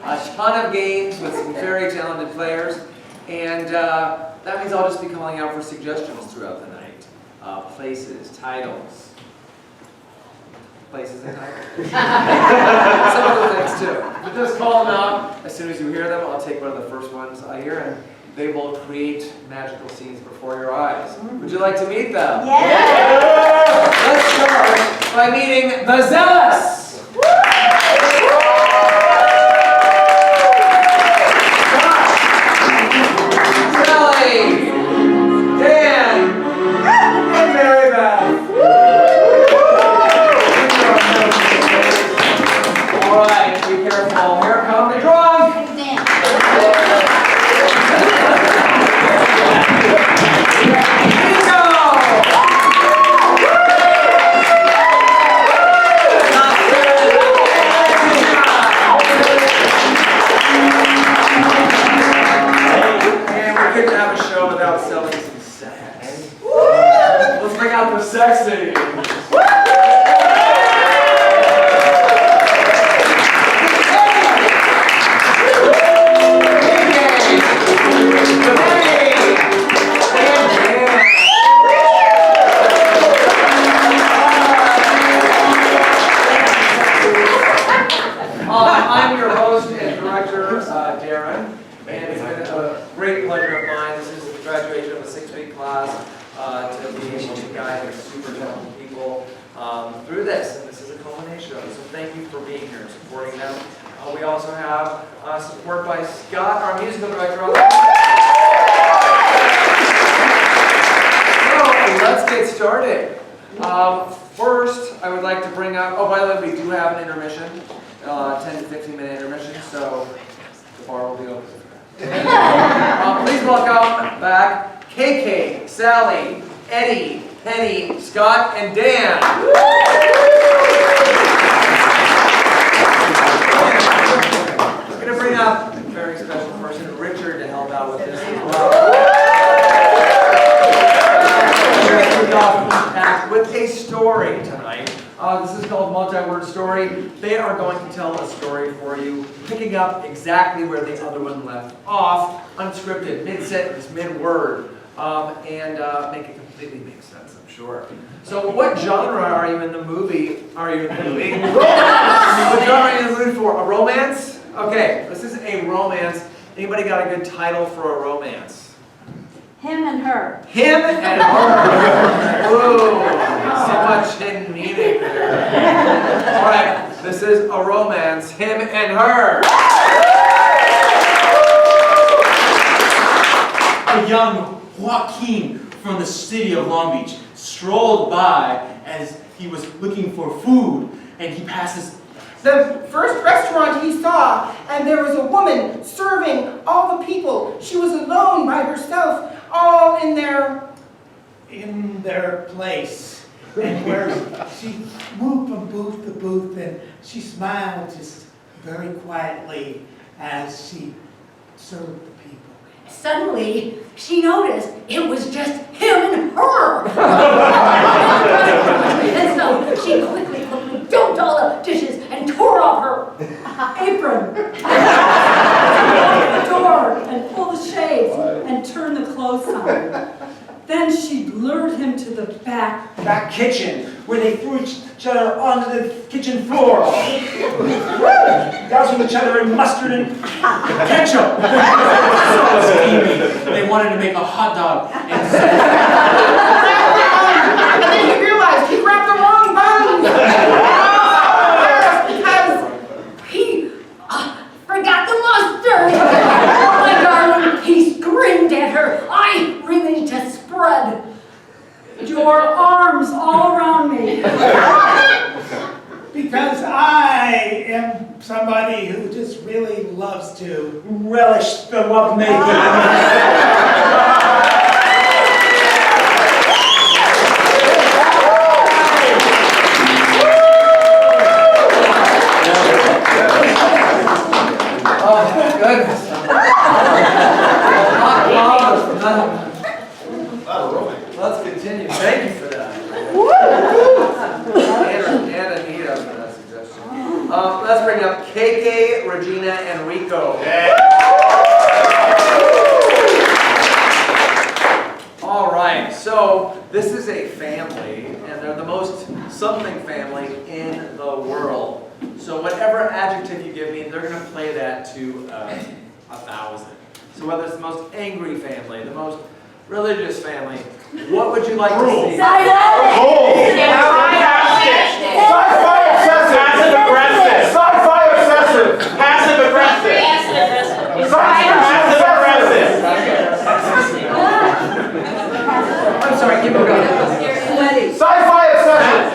a ton of games with some very talented players. And that means I'll just be calling out for suggestions throughout the night. Places, titles. Places and titles. Some other things too. But just call them out. As soon as you hear them, I'll take one of the first ones I hear, and they will create magical scenes before your eyes. Would you like to meet them? Yeah! Let's start by meeting the Zealous! Sexy! I'm your host and director, Darren, and it's been a great pleasure of mine. This is the graduation of a 6-week class to be able to guide super talented people through this, and this is a culmination of it. So thank you for being here and supporting them. We also have support by Scott, our musical director. So let's get started. First, I would like to bring up, oh, by the way, we do have an intermission, 10 to 15 minute intermission, so the bar will be open. Please welcome back KK, Sally, Eddie, Penny, Scott, and Dan. We're going to bring up a very special person, Richard, to help out with this as well. We're going to kick off with a story tonight. This is called Multi-Word Story. They are going to tell a story for you, picking up exactly where the other one left off, unscripted, mid-sentence, mid-word, and make it completely make sense, I'm sure. So what genre are you in the movie? What genre are you in the mood for? A romance? Okay, this is a romance. Anybody got a good title for a romance? Him and her. Him and her. Ooh, so much hidden meaning there. All right, this is a romance. Him and her. A young Joaquin from the city of Long Beach strolled by as he was looking for food, and he passes the first restaurant he saw, and there was a woman serving all the people. She was alone by herself, all in their place. And where she moved from booth to booth, and she smiled just very quietly as she served the people. Suddenly, she noticed it was just him and her. And so she quickly dumped all the dishes and tore off her apron. Opened the door and pulled the shades and turned the clothes on. Then she lured him to the back kitchen, where they threw each other onto the kitchen floor, dousing each other in mustard and ketchup. so steamy. They wanted to make a hot dog. And then he realized he grabbed the wrong bun. Because he forgot the mustard. Oh my darling, he screamed at her. I really need to spread your arms all around me. Because I am somebody who just really loves to relish the lovemaking. Oh, goodness. Let's continue. Thank you for that. And Anita for that suggestion. Let's bring up KK Jay, Regina, and Rico. All right, so this is a family, and they're the most something family in the world. So whatever adjective you give me, they're going to play that to 1,000. So whether it's the most angry family, the most religious family, what would you like to see? I'm sorry, keep it going. Sci-fi obsessive.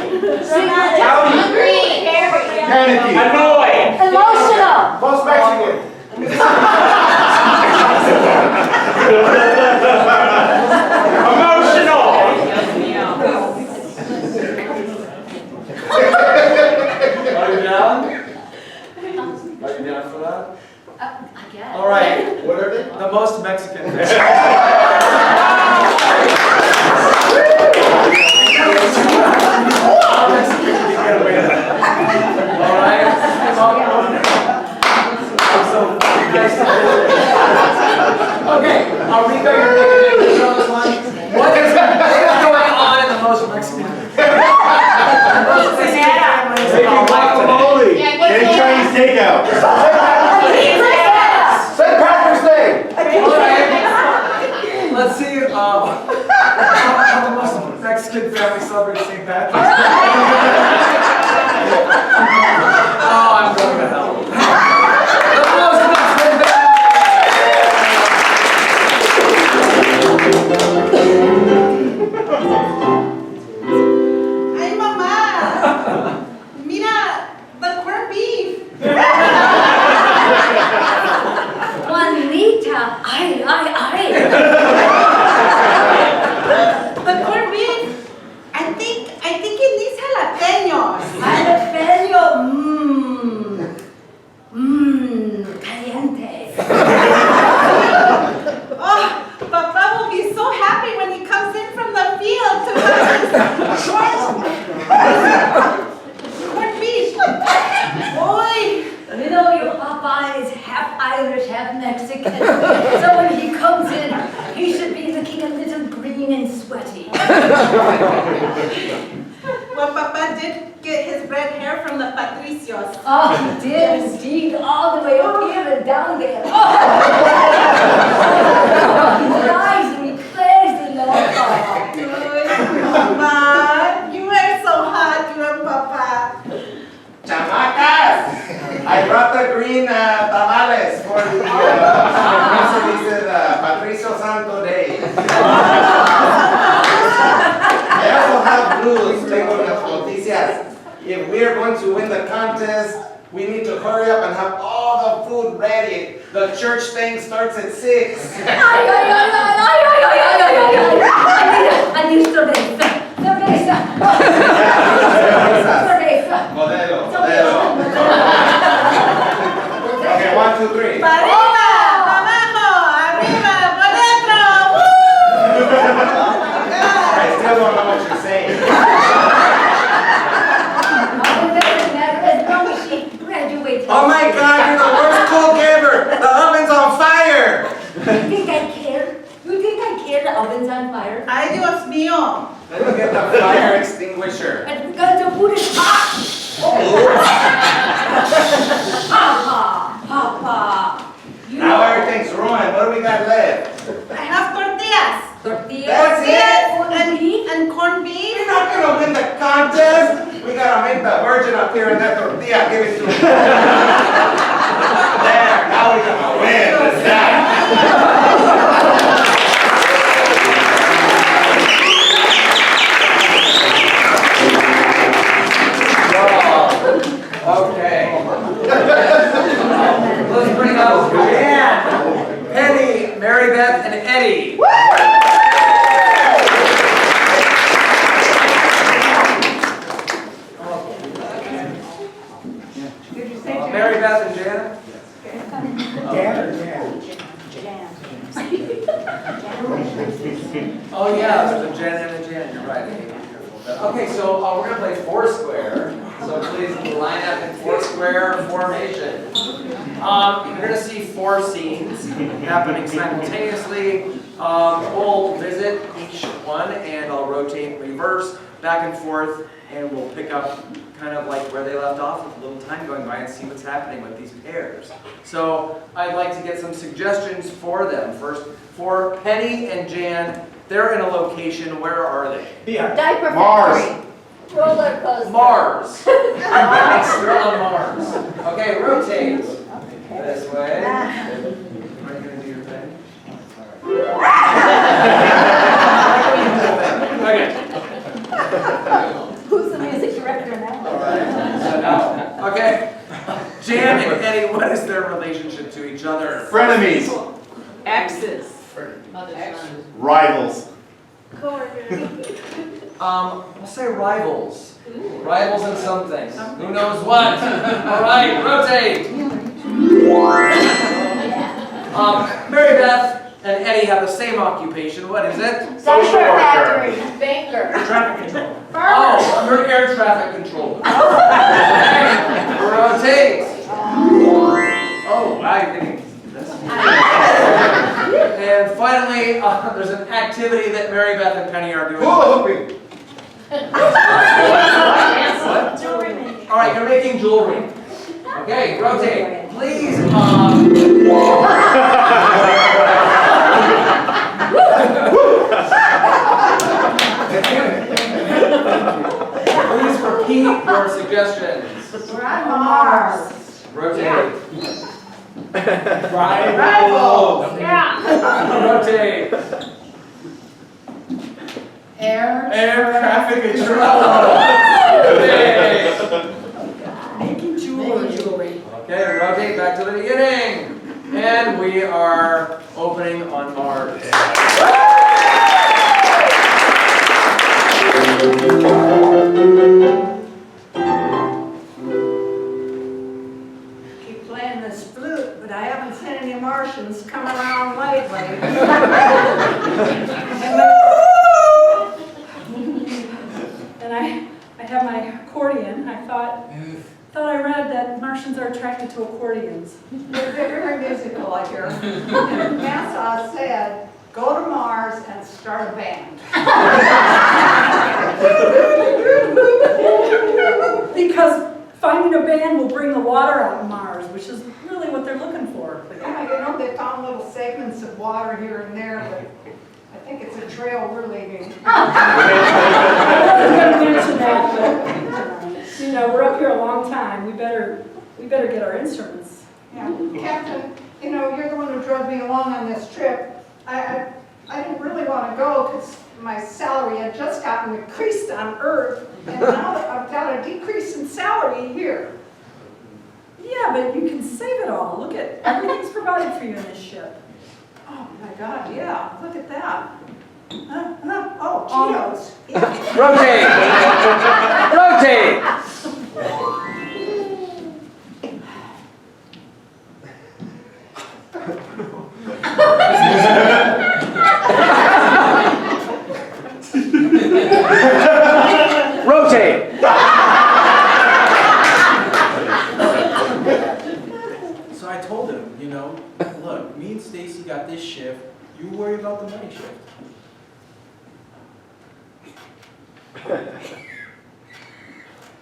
Hungry. Panicky. Annoyed. Emotional. Most Mexican. Emotional. Are you down? Are you down for that? I guess. All right, What are they? the most Mexican family. All right. Okay, Rico, you're making English on this one. What is going on in the most Mexican families in our life today? Guacamole. Getting Chinese takeout. St. Patrick's Day. All right. Let's see how the most Mexican family celebrates St. Patrick's Day. Oh, I'm going to hell. The most Mexican Ay, mamá. Mira, the corned beef. Juanita, ay. The corned beef. I think it needs jalapenos. Jalapeno, caliente. Oh, Papa will be so happy when he comes in from the field to have his corned beef. Oy. You know, your papa is half Irish, half Mexican. So when he comes in, he should be looking a little green and sweaty. Well, Papa did get his red hair from the Patricios. Oh, he did indeed, all the way up here and down there. Oh, nice and crazy, Lord. Mama, you are so hot, you and Papa. Chamacas. I brought the green tamales for the Patricio Santo Day. I also have rules, tengo las noticias. If we are going to win the contest, we need to hurry up and have all the food ready. The church thing starts at 6. I need cerveza. Modelo. Okay, 1, 2, 3. Pa' arriba, pa' abajo, arriba, por dentro. I still don't know what you're saying. Oh my God, you're the worst cook ever! The oven's on fire! You think I care? You think I care the oven's on fire? Ay, Dios mío. Let me get the fire extinguisher. It's because the food is hot. Papa. You Now know, everything's ruined. What do we got left? I have tortillas. tortillas. That's it? And corned beef. We're not gonna win the contest. We gotta make the virgin appear in that tortilla. Give it to him. There, now we're gonna win. It's that. Okay. Let's bring up Jan, Penny, Mary Beth, and Eddie. Mary Beth and Jan? Oh yeah, there's a Jan and a Jan, you're right. Okay, so we're gonna play Foursquare. So So please line up in 4-square formation. You're going to see 4 scenes happening simultaneously. We'll visit each one and I'll rotate and reverse back and forth and we'll pick up kind of like where they left off with a little time going by and see what's happening with these pairs. So I'd like to get some suggestions for them. First, for Penny and Jan, they're in a location. Where are they? Yeah. Diaper Mars. factory. Roller coaster. Mars. Nice, they're on Mars. Okay, rotate. This way. Are you going to do your thing? Okay. Who's the music director now? All right. So now, okay. Jan and Eddie, what is their relationship to each other? Frenemies. Exes. Rivals. We'll say rivals. Rivals in something. Who knows what? All right, rotate. Mary Beth and Eddie have the same occupation. What is it? Social Diaper worker. factory. Banker. Traffic control. Oh, you're air traffic controller. Rotate. Oh, I think. And finally, there's an activity that Mary Beth and Penny are doing. Hula hooping. What? All right, you're making jewelry. Okay, rotate. Please, please repeat your suggestions. We're on Mars. Rotate. Rivals. Yeah. Rotate. Air traffic control. Making jewelry. Okay, rotate back to the beginning. And we are opening on Mars. Keep playing this flute, but I haven't seen any Martians come around lately. And I have my accordion. I thought I read that Martians are attracted to accordions. They're very musical, I hear. And NASA said, go to Mars and start a band. Because finding a band will bring the water out of Mars, which is really what they're looking for. Yeah, you know, they found little segments of water here and there, but I think it's a trail we're leaving. I wasn't going to mention that, but you know, we're up here a long time. We better get our instruments. Yeah, Captain, you know, you're the one who drove me along on this trip. I didn't really want to go because my salary had just gotten increased on Earth, and now that I've got a decrease in salary here. Yeah, but you can save it all. Look at everything's provided for you in this ship. Oh my God, yeah, look at that. Oh, Cheetos. Yeah. Rotate. Rotate. Rotate. So I told him, you know, look, me and Stacy got this shift. You worry about the money shift.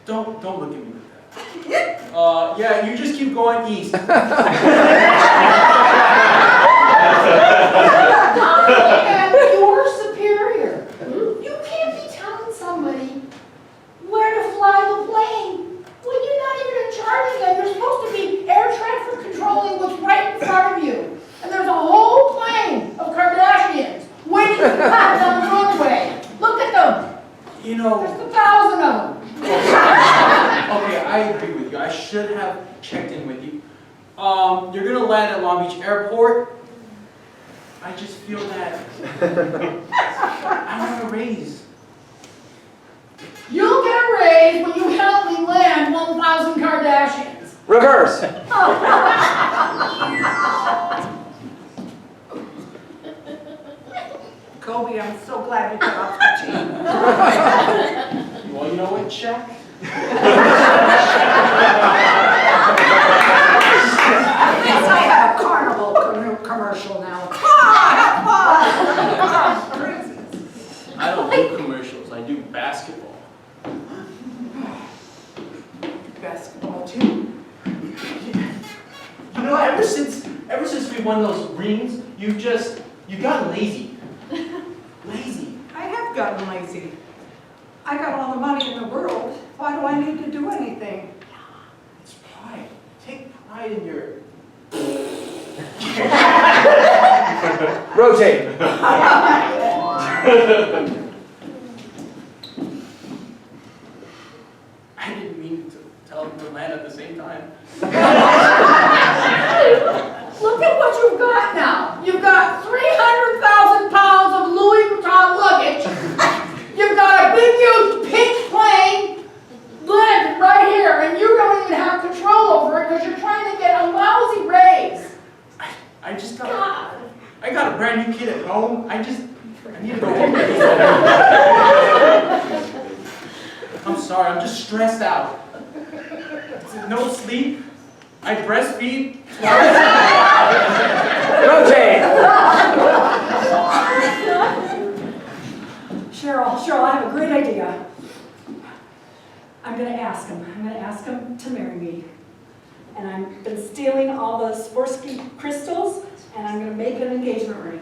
Don't look at me with that. Yeah, you just keep going east. And you're superior. You can't be telling somebody where to fly the plane when you're not even in charge of them. You're supposed to be air traffic controlling what's right in front of you. And there's a whole plane of Kardashians waiting to pass down the runway. Look at them. You know, There's 1,000 of them. okay, I agree with you. I should have checked in with you. You're gonna land at Long Beach Airport. I just feel that I want a raise. You'll get a raise when you help me land 1,000 Kardashians. Reverse. Kobe, I'm so glad you got off the team. Well, you know what, Chuck? At least I have a carnival commercial now. Come on, have fun. I don't do commercials, I do basketball. Basketball too. You know, ever since we won those rings, you've gotten lazy. Lazy. I have gotten lazy. I got all the money in the world. Why do I need to do anything? It's pride. Take pride in your... Rotate. I didn't mean to tell them to land at the same time. Look at what you've got now. You've got 300,000 pounds of Louis Vuitton luggage. You've got a big, huge pink plane landed right here, and you don't even have control over it because you're trying to get a lousy raise. I just got... God. I got a brand new kid at home. I need to go home. I'm sorry, I'm just stressed out. No sleep. I breastfeed. Rotate. Cheryl, I have a great idea. I'm going to ask him to marry me. And I've been stealing all the Swarovski crystals, and I'm going to make an engagement ring.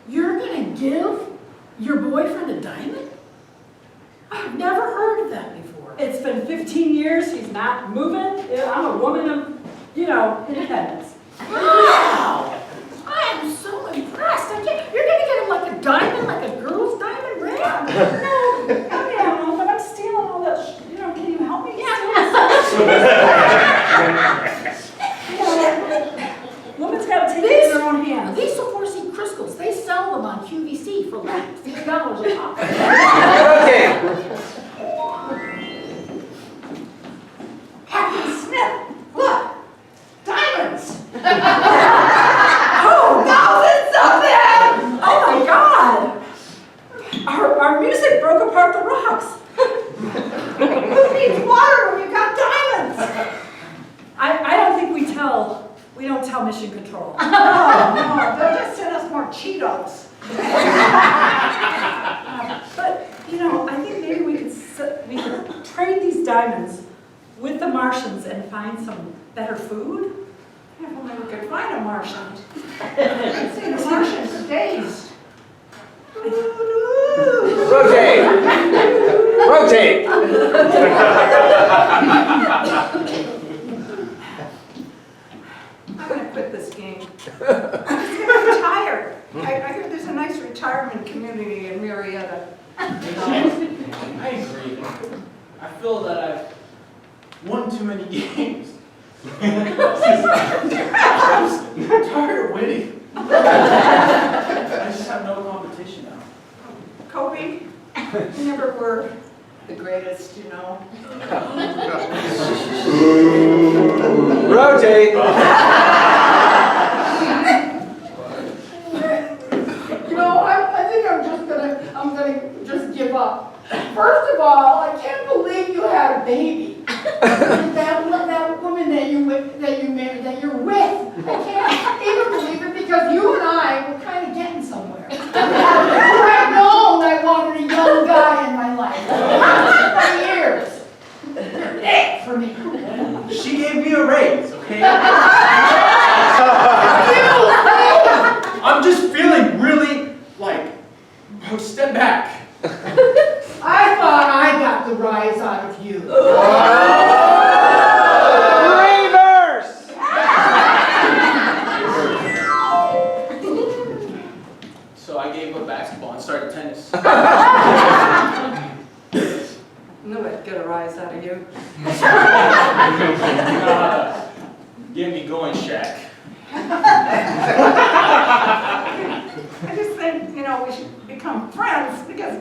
You're going to give your boyfriend a diamond? I've never heard of that before. It's been 15 years, he's not moving. I'm a woman of, independence. Wow! I am so impressed. You're going to get him like a diamond, like a girl's diamond ring? No, but I'm stealing all that, can you help me? Woman's got to take it in their own hands. These Swarovski crystals, they sell them on QVC for like $6 a pop. Rotate. Captain Smith, look! Diamonds! Oh, thousands of them! Oh my God! Our music broke apart the rocks. Who needs water when you've got diamonds? I don't think we don't tell Mission Control. No, they'll just send us more Cheetos. But, I think maybe we could trade these diamonds with the Martians and find some better food. If only we could find a Martian. I've seen a Martian for days. Rotate. Rotate. I'm gonna quit this game. I'm just gonna retire. I hear there's a nice retirement community in Marietta. I agree. I feel that I've won too many games. I'm tired of winning. I just have no competition now. Kobe, you never were the greatest, Rotate. I think I'm gonna just give up. First of all, I can't believe you had a baby. that woman that you're with. I can't even believe it because you and I were kind of getting somewhere. If I'd known I wanted a young guy in my life for years. You're it for me. She gave me a raise, okay? I'm just feeling really, step back. I thought I got the rise out of you. Reverse. So I gave up basketball and started tennis. Knew I'd get a rise out of you. Get me going, Shaq. I just think, we should become friends because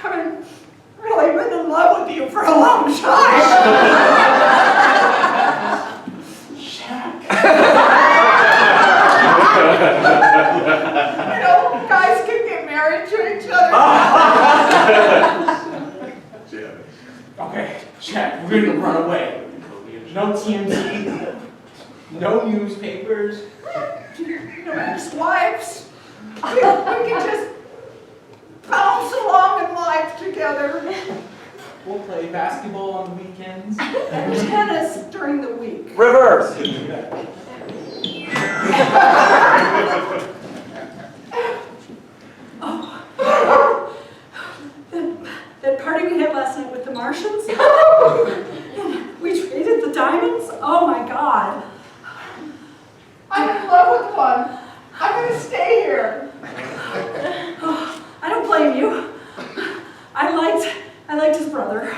I've really been in love with you for a long time. Shaq. Guys can get married to each other. Okay, Shaq, we're run away. No TMZ, no newspapers. No ex-wives. We can just bounce along in life together. We'll play basketball on the weekends. And tennis during the week. Reverse. That party we had last night with the Martians? We traded the diamonds? Oh my God. I'm in love with one. I'm gonna stay here. Oh, I don't blame you. I liked his brother.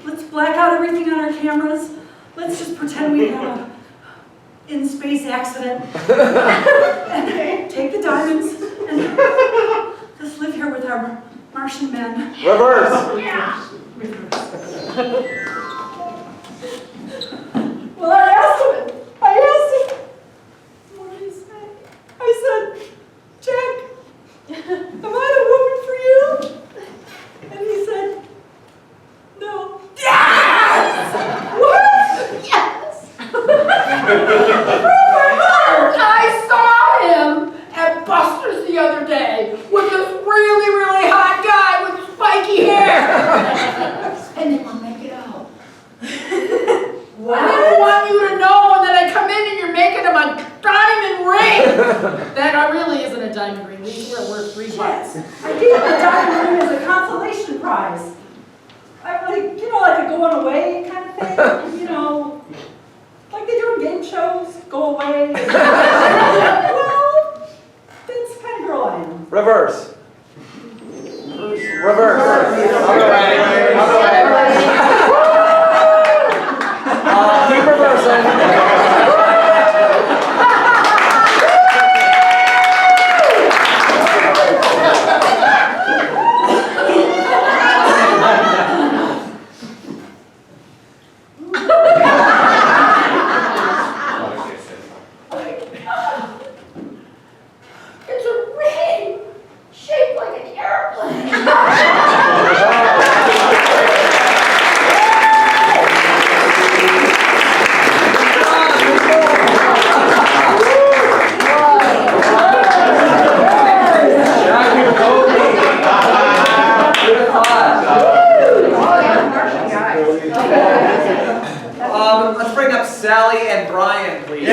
Let's black out everything on our cameras. Let's just pretend we had a in-space accident. And take the diamonds and just live here with our Martian men. Reverse. Yeah. Well, I asked him. What did he say? I said, Jack, am I the woman for you? And he said, no. Yes! What? Yes! I saw him at Buster's the other day with this really, really hot guy with spiky hair. And they want to make it out. I didn't want you to know that I come in and you're making him a diamond ring. That really isn't a diamond ring. These were worth $3. Yes. I gave him a diamond ring as a consolation prize. Like a going away kind of thing. Like they do in game shows, go away. Well, that's the kind of girl I am. Reverse. Reverse. Keep reversing. It's a ring shaped like an airplane. Let's bring up Sally and Brian, please.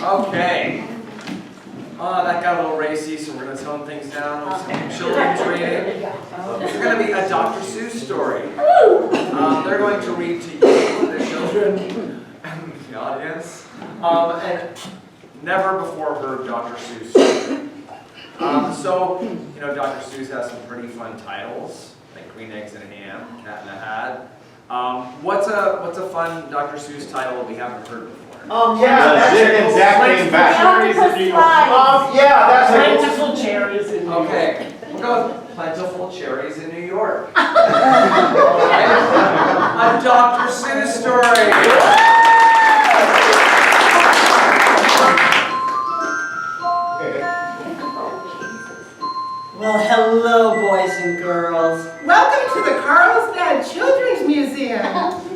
Okay. That got a little racy, so we're going to tone things down with some children's reading. This is going to be a Dr. Seuss story. They're going to read to you, the children, and the audience, and never before heard Dr. Seuss story. So, Dr. Seuss has some pretty fun titles, like Green Eggs and Ham, Cat in the Hat. What's a fun Dr. Seuss title that we haven't heard before? That's exactly in back. That's Plentiful cherries in New York. Okay, we'll go with Plentiful Cherries in New York. Alright, a Dr. Seuss story. Well, hello, boys and girls. Welcome to the Carlsbad Children's Museum.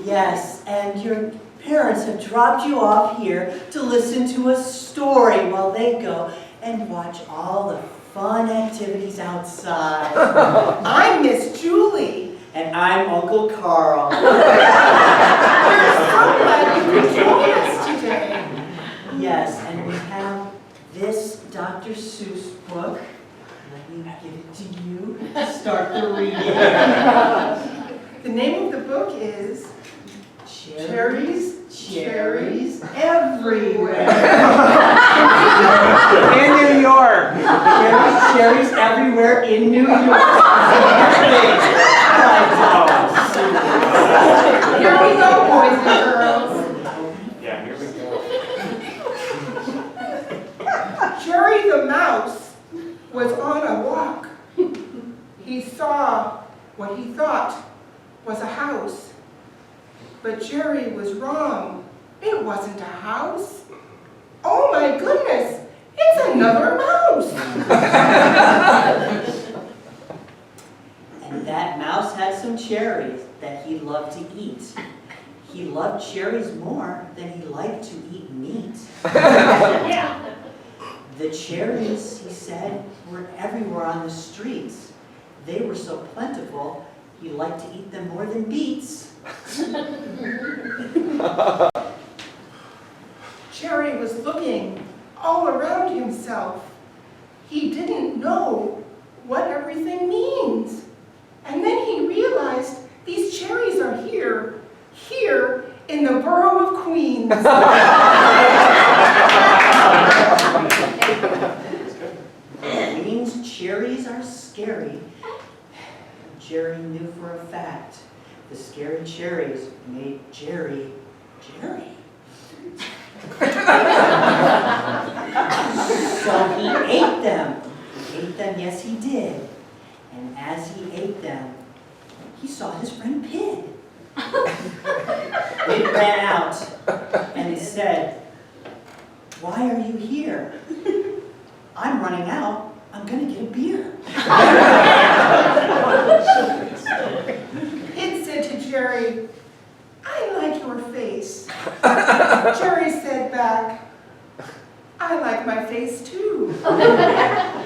Yes, and your parents have dropped you off here to listen to a story while they go and watch all the fun activities outside. I'm Miss Julie. And I'm Uncle Carl. We're so glad you could join us today. Yes, and we have this Dr. Seuss book. Let me give it to you to start the reading. The name of the book is Cherries, cherries everywhere. In New York. Cherries everywhere in New York. Here we go, boys and girls. Yeah, here we go. Jerry the mouse was on a walk. He saw what he thought was a house. But Jerry was wrong. It wasn't a house. Oh my goodness, it's another mouse. some cherries that he loved to eat. He loved cherries more than he liked to eat meat. The cherries, he said, were everywhere on the streets. They were so plentiful, he liked to eat them more than beets. Jerry was looking all around himself. He didn't know what everything means. And then he realized these cherries are here in the borough of Queens. Queens cherries are scary. Jerry knew for a fact the scary cherries made Jerry, Jerry. So he ate them. He ate them, yes he did. And as he ate them, he saw his friend Pig. Pig ran out and he said, "Why are you here?" "I'm running out. I'm gonna get a beer." Pig said to Jerry, "I like your face." Jerry said back, "I like my face too."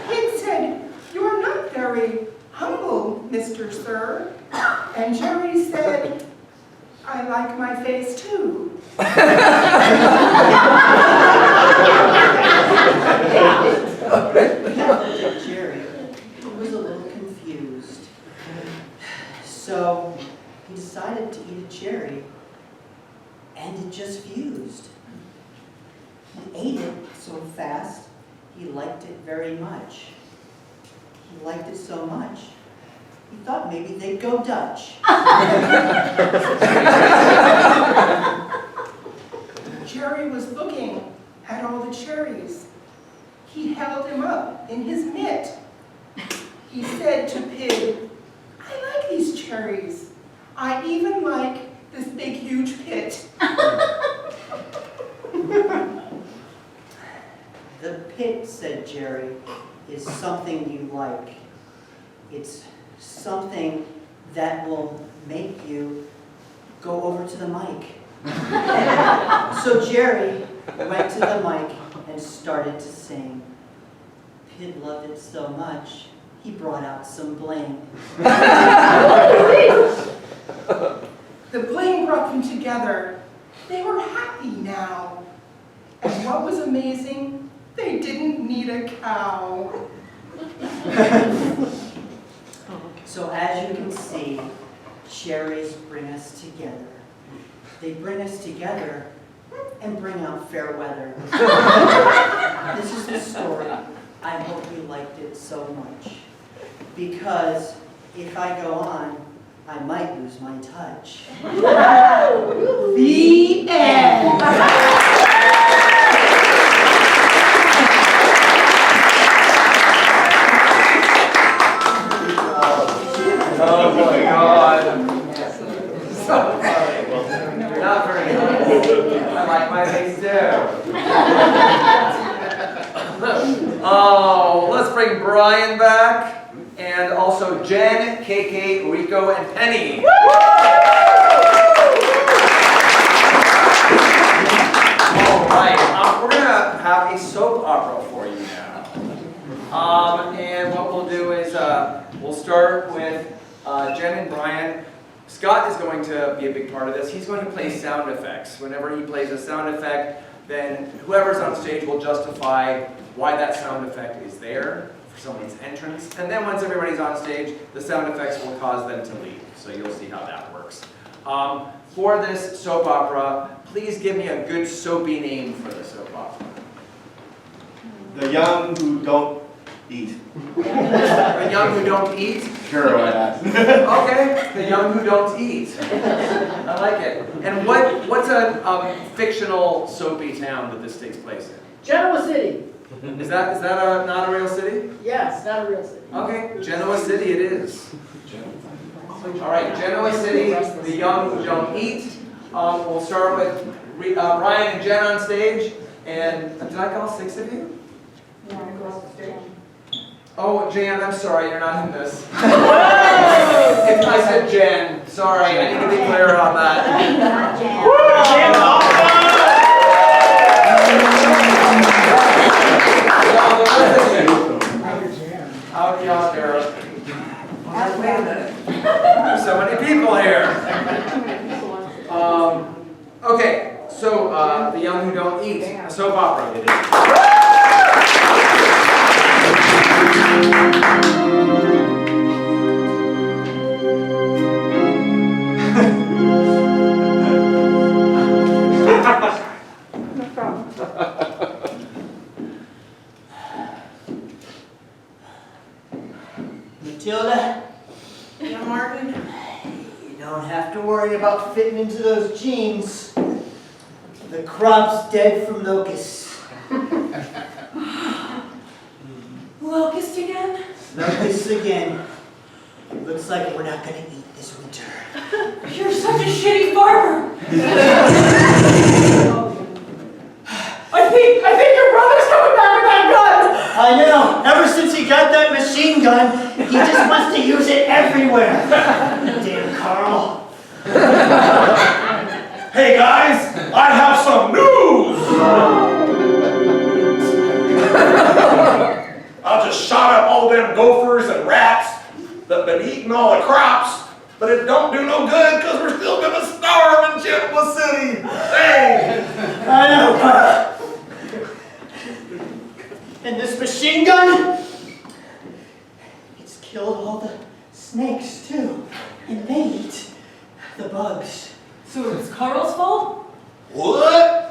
Pig said, "You're not very humble, Mr. Sir." And Jerry said, "I like my face too." Jerry was a little confused. So he decided to eat a cherry, and it just fused. He ate it so fast, he liked it very much. He liked it so much, he thought maybe they'd go Dutch. Jerry was looking at all the cherries. He held him up in his mitt. He said to Pig, "I like these cherries. I even like this big, huge pit." The pit, said Jerry, is something you like. It's something that will make you go over to the mic. So Jerry went to the mic and started to sing. Pig loved it so much, he brought out some bling. The bling brought them together. They were happy now. And what was amazing, they didn't need a cow. So as you can see, cherries bring us together. They bring us together and bring out fair weather. This is the story. I hope you liked it so much. Because if I go on, I might lose my touch. The end. Oh my God. So funny. Not very nice. I like my face too. Oh, let's bring Brian back. And also Jen, KK, Rico, and Penny. All right, we're gonna have a soap opera for you now. And what we'll do is we'll start with Jen and Brian. Scott is going to be a big part of this. He's going to play sound effects. Whenever he plays a sound effect, then whoever's on stage will justify why that sound effect is there for someone's entrance. And then once everybody's on stage, the sound effects will cause them to leave. So you'll see how that works. For this soap opera, please give me a good soapy name for the soap opera. The Young Who Don't Eat. The Young Who Don't Eat? Sure, why not? Okay, The Young Who Don't Eat. I like it. And what's a fictional soapy town that this takes place in? Genoa City. Is that not a real city? Yes, not a real city. Okay, Genoa City it is. All right, Genoa City, The Young Who Don't Eat. We'll start with Brian and Jen on stage. And did I call 6 of you? Oh, Jan, I'm sorry, you're not in this. I said Jan. Sorry, I need to be clear on that. Out yonder. Wait a minute. There's so many people here. Okay, so The Young Who Don't Eat, a soap opera. Matilda, Yeah, Martin? you don't have to worry about fitting into those jeans. The crop's dead from locusts. Locust again? Locusts again. Looks like we're not gonna eat this winter. You're such a shitty farmer. I think your brother's coming back with that gun. I know. Ever since he got that machine gun, he just wants to use it everywhere. Damn Carl. Hey guys, I have some news! I just shot up all them gophers and rats that been eating all the crops, but it don't do no good because we're still gonna starve in Genoa City. Hey! I know, Carl. And this machine gun, it's killed all the snakes too. And they eat the bugs. So it's Carl's fault? What?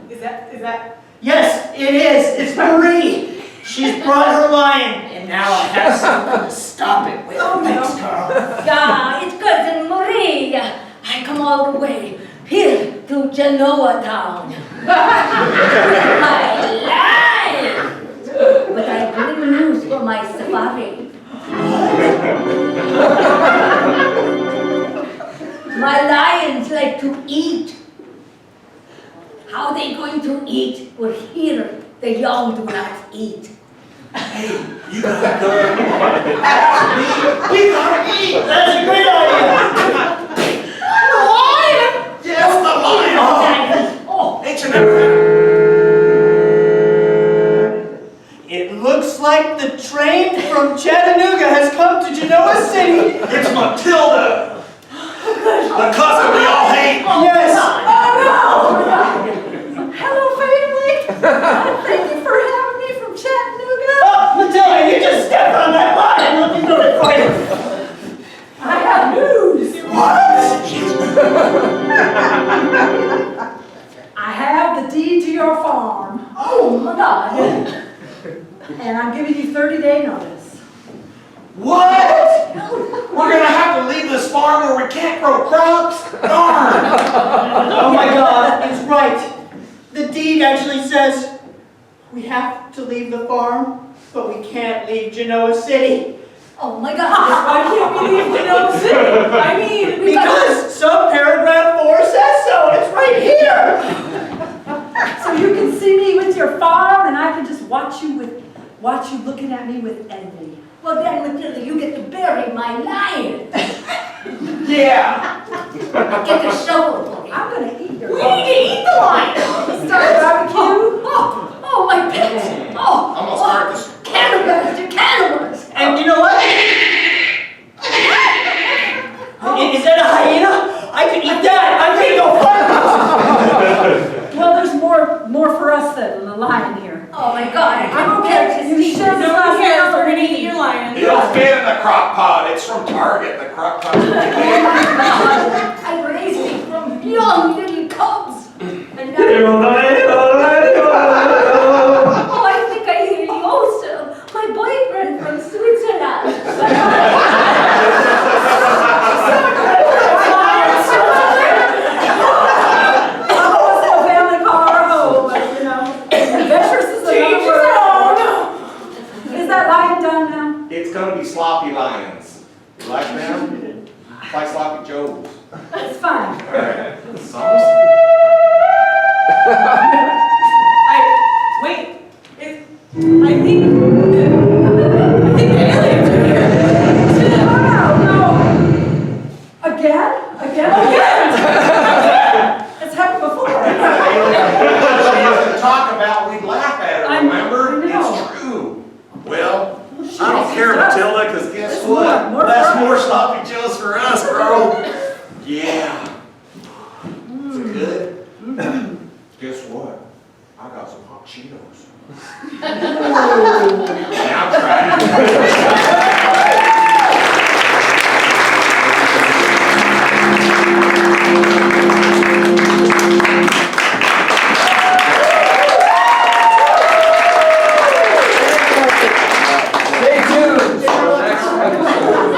Is that? Yes, it is. It's Marie. She's brought her lion, and now I have something to stop it with. Thanks, Carl. Yeah, it's cousin Maria. I come all the way here to Genoa town. My life! But I bring news for my safari. My lions like to eat. How they going to eat? Well, here the young do not eat. You gotta go. We gotta eat! That's a great idea. The lion! Yes, the lion! Oh, Ain't you never It looks like the train from Chattanooga has come to Genoa City. It's Matilda! The cousin we all hate! Yes. Hello, family. Thank you for having me from Chattanooga. Oh, Matilda, you just stepped on that line. Let me do it for you. I have news. I have the deed to your farm. oh my God. And I'm giving you 30-day notice. What? We're gonna have to leave this farm where we can't grow crops? Darn! Oh my God, it's right. The deed actually says we have to leave the farm, but we can't leave Genoa City. Oh my God. Why can't we leave Genoa City? I mean, Because subparagraph 4 says so. It's right here. So you can see me with your farm, and I can just watch you looking at me with envy. Well then, Matilda, you get to bury my lion. Yeah! Get the shovel for me. I'm gonna eat your We need to eat the lion. Start barbecue. Oh my pets. Oh, I'm gonna start this. cannibals, you're cannibals. And you know what? Is that a hyena? I could eat that. I'm gonna go find Well, there's more for us than a lion here. Oh my God, I I'm can't okay. catch his You teeth. should- no one cares. We're gonna eat your lion. It'll fit in the crock pot. It's from Target. The crock pot. I raised him from young little cubs. And now, oh, I think I hear Joseph, my boyfriend from Switzerland. A family car home, you know. Adventurous is another word. Is that lion done now? It's gonna be sloppy lions. You like them? Like sloppy joes. It's fine. Songs? Wait. I think the aliens are here. No. Again? It's happened before. She used to talk about, we'd laugh at her, remember? I know. It's true. Well, I don't care, Matilda, because guess It's what? more That's fun. more sloppy joes for us, bro. Yeah. Is it good? Guess what? I got some hot Cheetos. Now try it. Stay tuned for the next episode.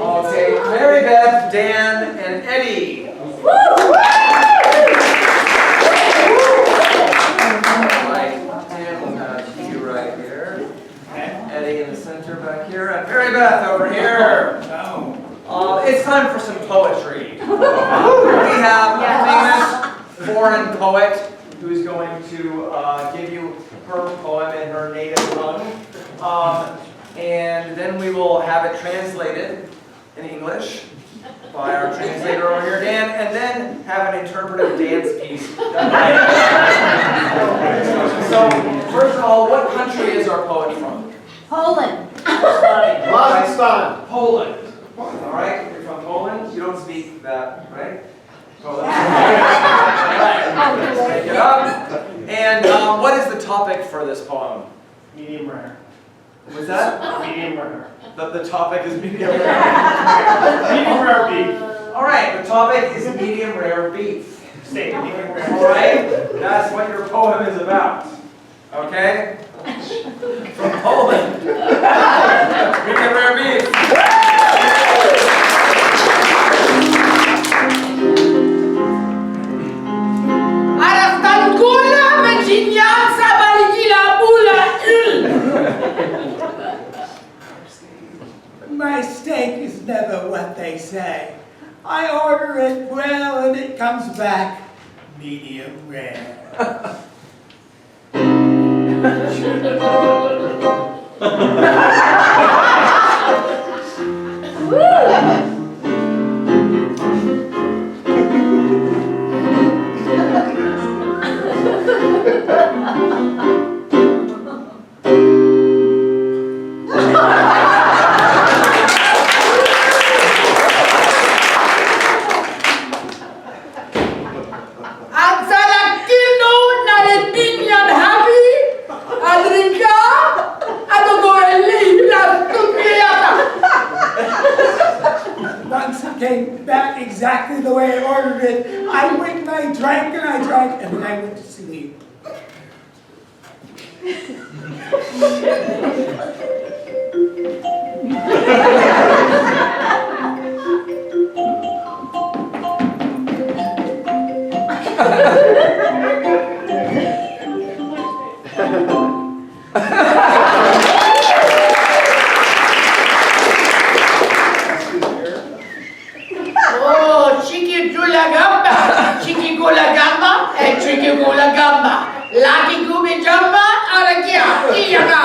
Okay, Mary Beth, Dan, and Eddie. Right, Dan will have you right here. Eddie in the center back here, and Mary Beth over here. It's time for some poetry. We have a famous foreign poet who's going to give you her poem in her native tongue. And then we will have it translated in English by our translator over here, Dan, and then have an interpretive dance piece. So, first of all, what country is our poet from? Poland. Kazakhstan. Poland. All right, you're from Poland. You don't speak that, right? Poland. Take it up. And what is the topic for this poem? Medium rare. Was that? Medium rare. The topic is medium rare. Medium rare beef. All right, the topic is medium rare beef. Steak, medium rare. All right, that's what your poem is about. Okay? From Poland. Medium rare beef. My steak is never what they say. I order it well and it comes back medium rare. Once it came back exactly the way I ordered it, I went and I drank and I drank and then I went to sleep. Oh, chicky gula gamba, and chicky gula gamba. Lucky gooby jamba, arakia, iyaga.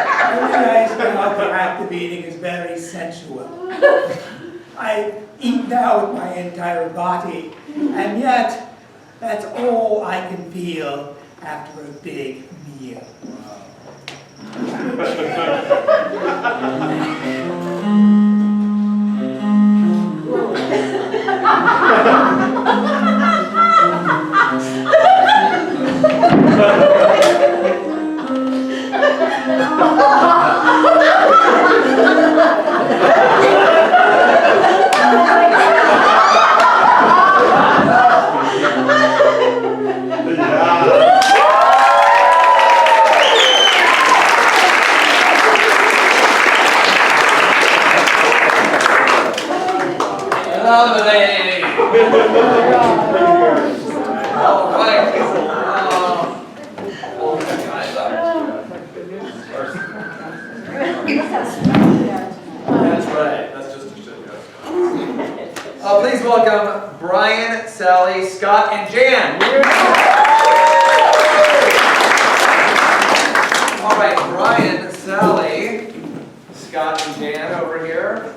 I realize now the act of eating is very sensual. I eat now with my entire body, and yet that's all I can feel after a big meal. Lovely. Oh, right. Oh, and Jan. All right, Brian, Sally, Scott, and Jan over here.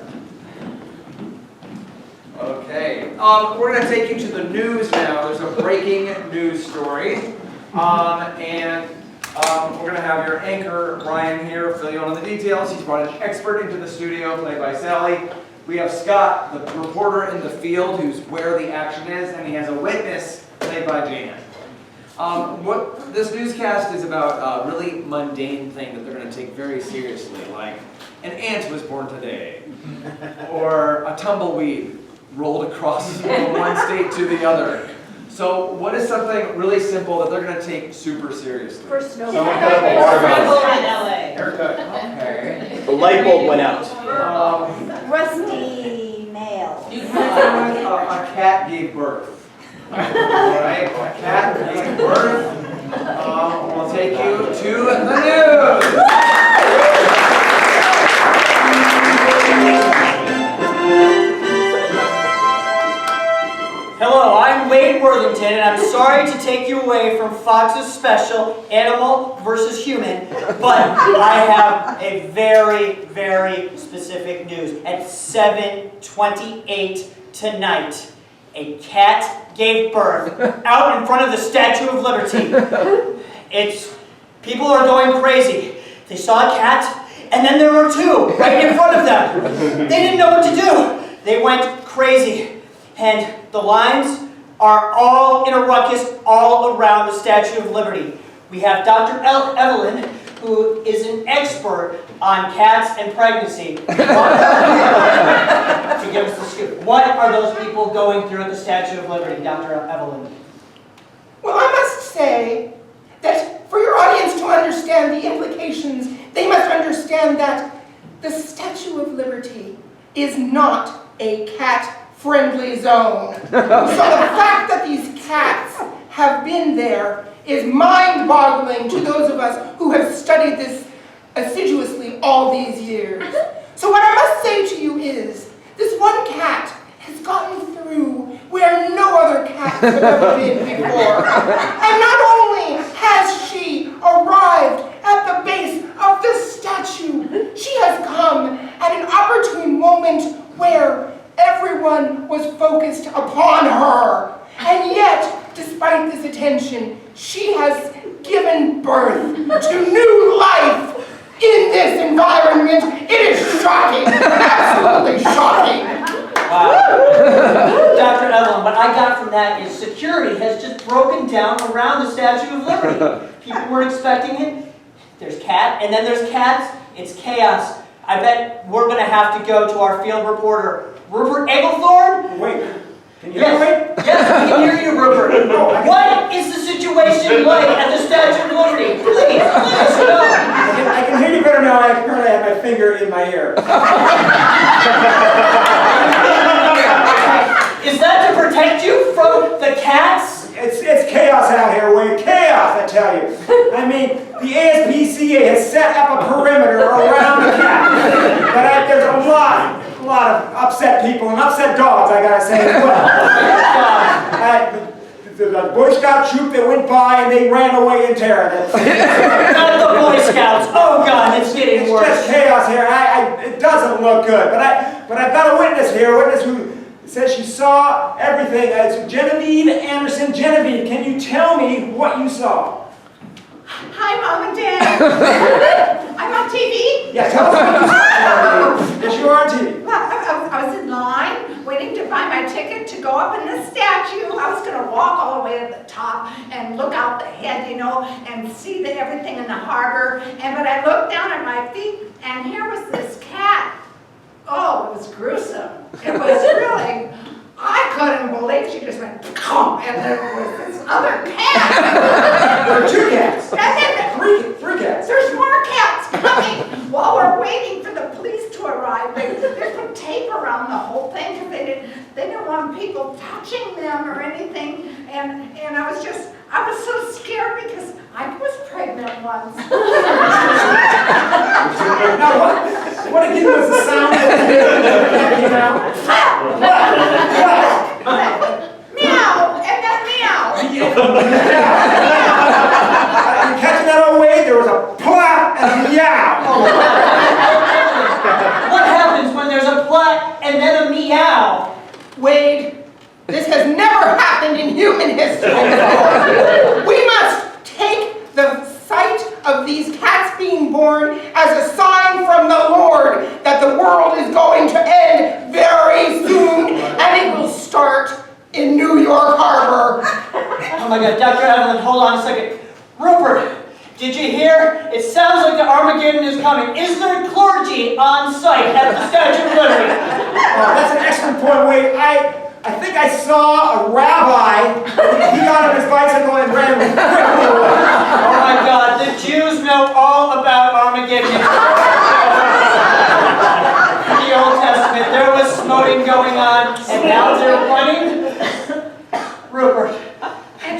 Okay, we're going to take you to the news now. There's a breaking news story. We're going to have your anchor, Brian, here, fill you in on the details. He's brought an expert into the studio, played by Sally. We have Scott, the reporter in the field, who's where the action is, and he has a witness, played by Jan. What this newscast is about a really mundane thing that they're going to take very seriously, like an ant was born today, or a tumbleweed rolled across from one state to the other. So what is something really simple that they're going to take super seriously? First snow. Someone cut up a watermelon. Haircut. Okay. The light bulb went out. Rusty nail. A cat gave birth. Alright, a cat gave birth. We'll take you to the news. Hello, I'm Wade Worthington, and I'm sorry to take you away from Fox's special, Animal versus Human, but I have a very, very specific news. At 7:28 tonight, a cat gave birth out in front of the Statue of Liberty. People are going crazy. They saw a cat, and then there were two right in front of them. They didn't know what to do. They went crazy. And the lines are all in a ruckus all around the Statue of Liberty. We have Dr. Evelyn, who is an expert on cats and pregnancy, to give us the scoop. What are those people going through at the Statue of Liberty, Dr. Evelyn? Well, I must say that for your audience to understand the implications, they must understand that the Statue of Liberty is not a cat-friendly zone. So the fact that these cats have been there is mind-boggling to those of us who have studied this assiduously all these years. So what I must say to you is, this one cat has gotten through where no other cats have ever been before. And not only has she arrived at the base of the statue, she has come at an opportune moment where everyone was focused upon her. And yet, despite this attention, she has given birth to new life in this environment. It is shocking, absolutely shocking. Wow. Dr. Evelyn, what I got from that is security has just broken down around the Statue of Liberty. People weren't expecting it. There's cat, and then there's cats. It's chaos. I bet we're going to have to go to our field reporter, Rupert Egglethorne. Wait, can you hear me? Yes, we can hear you, Rupert. What is the situation like at the Statue of Liberty? Please, let us know. I can hear you better now. I apparently have my finger in my ear. Is that to protect you from the cats? It's chaos out here, Wade. Chaos, I tell you. I mean, the ASPCA has set up a perimeter around the cat. But there's a lot of upset people and upset dogs, I gotta say, as well. The Boy Scout troop that went by and they ran away in terror. Not the Boy Scouts. Oh God, it's getting worse. It's just chaos here. It doesn't look good. But I've got a witness here, a witness who says she saw everything. It's Genevieve Anderson. Genevieve, can you tell me what you saw? Hi, Mom and Dad. I'm on TV. Yeah, tell us what you saw. Yes, you are on TV. Well, I was in line waiting to buy my ticket to go up in the statue. I was going to walk all the way to the top and look out the head, you know, and see everything in the harbor. But I looked down at my feet, and here was this cat. Oh, it was gruesome. It was really, I couldn't believe she just went, and there was this other cat. There are two cats. And then Three cats. there's more cats coming. While we're waiting for the police to arrive, they put tape around the whole thing because they didn't want people touching them or anything. And I was so scared because I was pregnant once. Now what again was the sound that came out? Meow, and then meow. You catching that old Wade? There was a plop and a meow. What happens when there's a plot and then a meow? Wade, this has never happened in human history before. We must take the sight of these cats being born as a sign from the Lord that the world is going to end very soon, and it will start in New York Harbor. Oh my God, Dr. Evelyn, hold on a second. Rupert, did you hear? It sounds like the Armageddon is coming. Is there clergy on site at the Statue of Liberty? Oh, that's an excellent point, Wade. I think I saw a rabbi. He got on his bicycle and ran quickly away. Oh my God, the Jews know all about Armageddon. In the Old Testament, there was smoting going on, and now they're running. Rupert,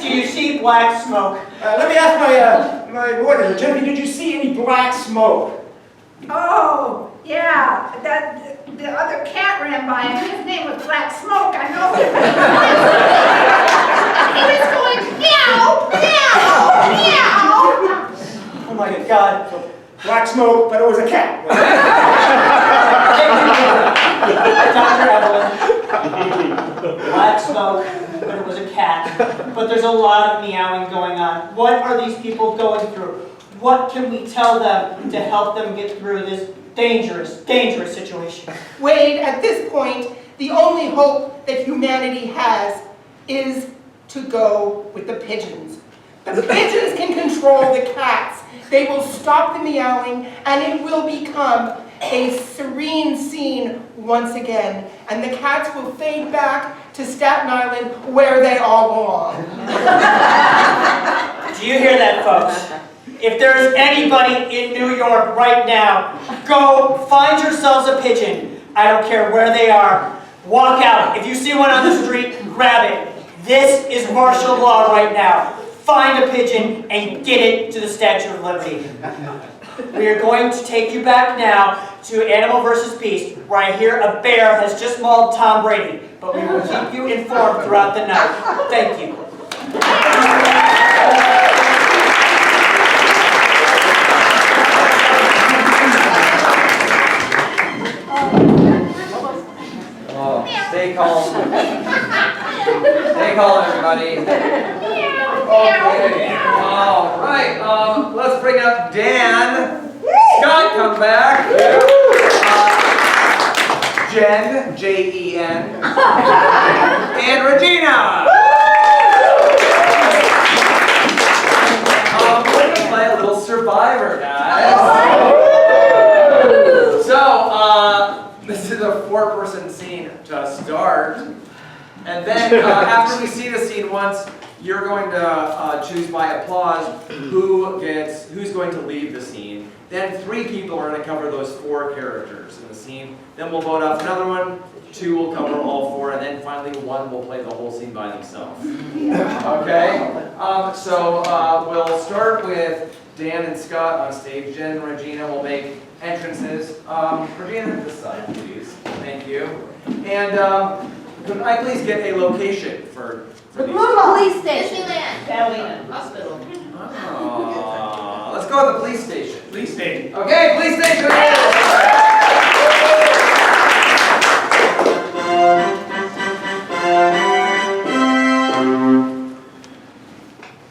do you see black smoke? Let me ask my what is it, Jennifer? Did you see any black smoke? Oh, yeah, the other cat ran by and his name was Black Smoke, I know. He was going meow, meow, meow. Oh my God. Black smoke, but it was a cat. Dr. Evelyn. Black smoke, but it was a cat. But there's a lot of meowing going on. What are these people going through? What can we tell them to help them get through this dangerous, dangerous situation? Wade, at this point, the only hope that humanity has is to go with the pigeons. The pigeons can control the cats. They will stop the meowing, and it will become a serene scene once again. And the cats will fade back to Staten Island, where they all belong. Do you hear that, folks? If there's anybody in New York right now, go find yourselves a pigeon. I don't care where they are. Walk out. If you see one on the street, grab it. This is martial law right now. Find a pigeon and get it to the Statue of Liberty. We are going to take you back now to Animal vs. Beast, where I hear a bear has just mauled Tom Brady. But we will keep you informed throughout the night. Thank you. Oh, stay calm. Stay calm, everybody. Okay. All right. Let's bring up Dan. Scott, come back. Jen, Jen, and Regina. We're gonna play a little Survivor, guys. So, this is a 4-person scene to start. And then after we see the scene once, you're going to choose by applause who's going to leave the scene. Then 3 people are going to cover those 4 characters in the scene. Then we'll vote up another one, 2 will cover all 4, and then finally 1 will play the whole scene by themselves. Okay? So we'll start with Dan and Scott on stage. Jen and Regina will make entrances. Regina, this side, please. Thank you. And could I please get a location for these? Police station. Disneyland. Hospital. Let's go to the police station. Police station. Okay, police station.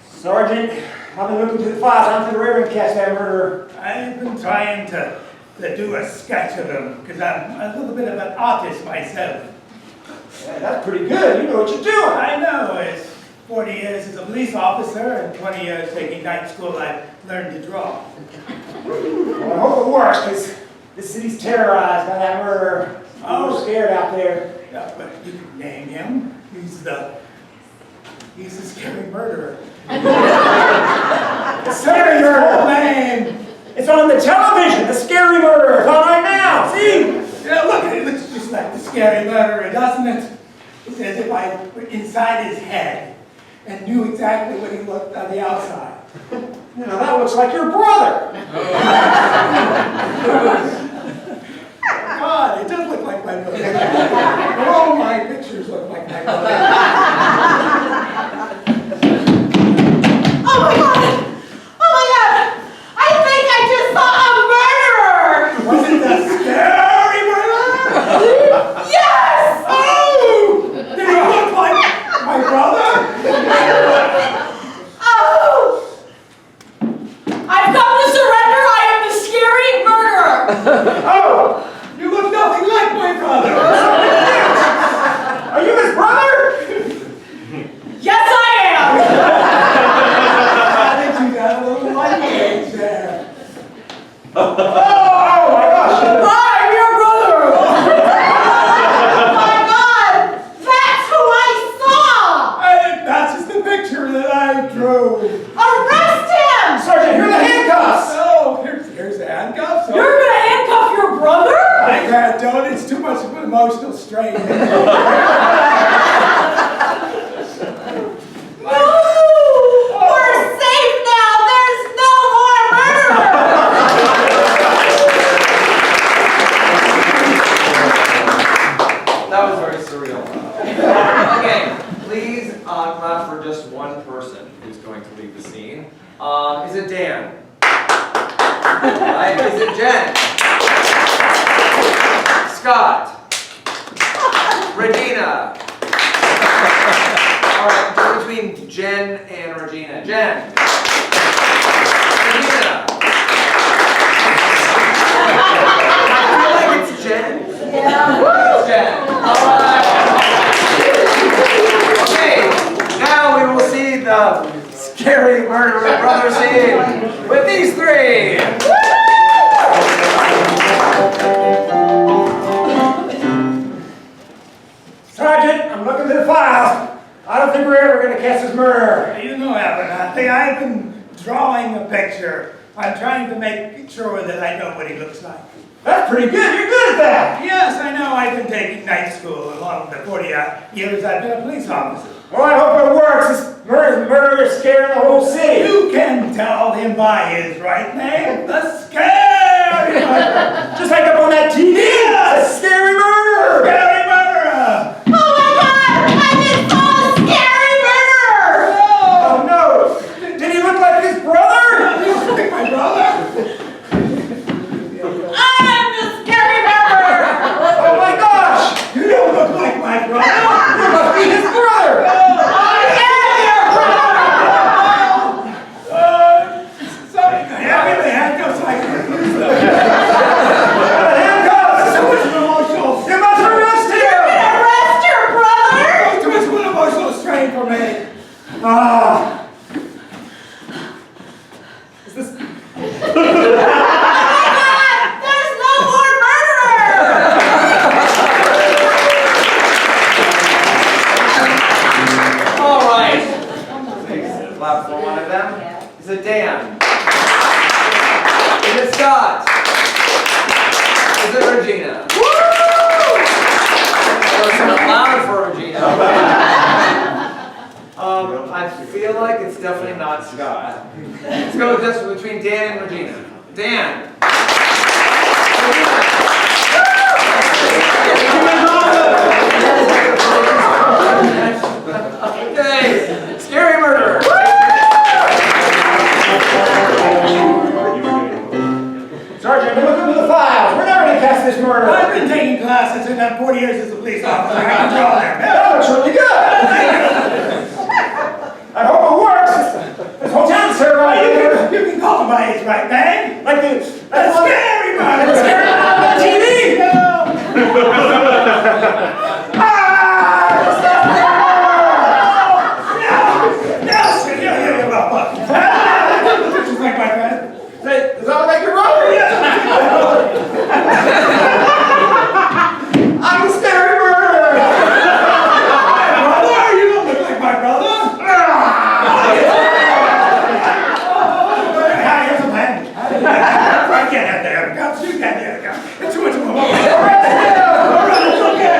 Sergeant, I've been looking through the files. I'm for the Reverend catch that murderer. I've been trying to do a sketch of him, because I'm a little bit of an artist myself. Yeah, that's pretty good. You know what you're doing. I know. It's 40 years as a police officer and 20 years taking night school. I've learned to draw. Well, I hope it works, because this city's terrorized by that murderer. Oh, scared out there. Yeah, but you can name him. He's the scary murderer. The scary murderer, man. It's on the television. The scary murderer. It's on right now. See? Yeah, look, it looks just like the scary murderer, doesn't it? It's as if I were inside his head and knew exactly what he looked on the outside. You know, that looks like your brother. God, it does look like my brother. All my pictures look like my brother. through. Arrest him! Sergeant, here are the handcuffs! Oh, here's the handcuffs. You're gonna handcuff your brother? I can't do it. It's too much of an emotional strain. No! We're safe now! There's no more murder! That was very surreal. Okay, please clap for just one person who's going to leave the scene. Is it Dan? Right, is it Jen? Scott? Regina? All right, go between Jen and Regina. Jen? Regina? I feel like it's Jen. Yeah. It's Jen. All right. Okay, now we will see the scary murderer brother scene with these three. Sergeant, I'm looking through the files. I don't think we're ever going to catch this murderer. You know, Abernathy, I've been drawing a picture. I'm trying to make sure that I know what he looks like. That's pretty good. You're good at that. Yes, I know. I've been taking night school along the 40 years I've been a police officer. Well, I hope it works. This murderer is scaring the whole city. You can tell him by his right name, the scary murderer. Just like up on that TV. Yes. A scary murderer. Scary murderer. Oh my God! I just saw a scary murderer! Oh no! Did he look like his brother? He looks like my brother. I'm the scary murderer! Oh my gosh! You don't look like my brother. You must be his brother. I am your brother! Sorry, have me the handcuffs so I can use them. The handcuffs! So much of an emotional. You must arrest him. You're gonna arrest your brother? Too much of an emotional strain for me. Ah. Is this? There's no more murderer! All right. Clap for one of them. Is it Dan? Is it Scott? Is it Regina? It's not loud for Regina. I feel like it's definitely not Scott. Let's go just between Dan and Regina. Dan. Okay, scary murderer. Sergeant, we're looking through the files. We're never going to catch this murderer. I've been taking classes in that 40 years as a police officer. I can draw them. That looks really good. I hope it works. This whole town's terrified. You can call him by his right name. Like the scary murderer. The scary murderer on TV. No. Just like my friend. Does that look like your brother? Yes. I'm a scary murderer. Brother, you don't look like my brother. Here's a pen. I can't have the handcuffs. You can't have the handcuffs. It's too much of a moment. It's okay.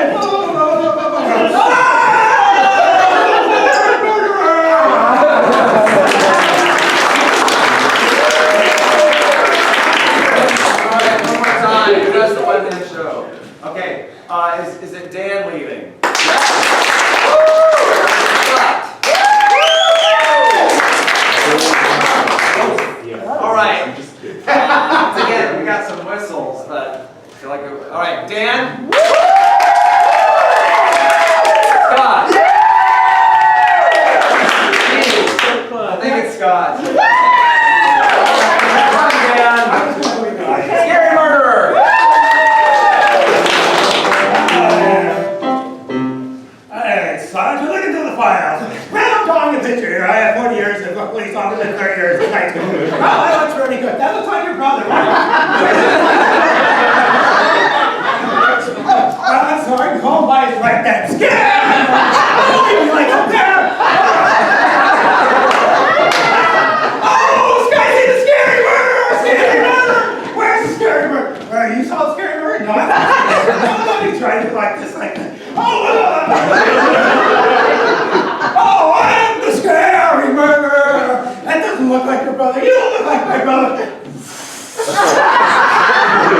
That's the one-man show. Okay, is it Dan leaving? Yes. All right. Again, we got some whistles, but I feel like all right, Dan. Scott. I think it's Scott. Come on, Dan. Scary murderer. Sergeant, look into the files. Well, I'm drawing a picture here. I have 40 years as a police officer and 30 years as high school. Oh, that looks really good. That looks like your brother, right? I'm sorry, call by his right name. Scared! Like up there! brother. You don't look like my brother. You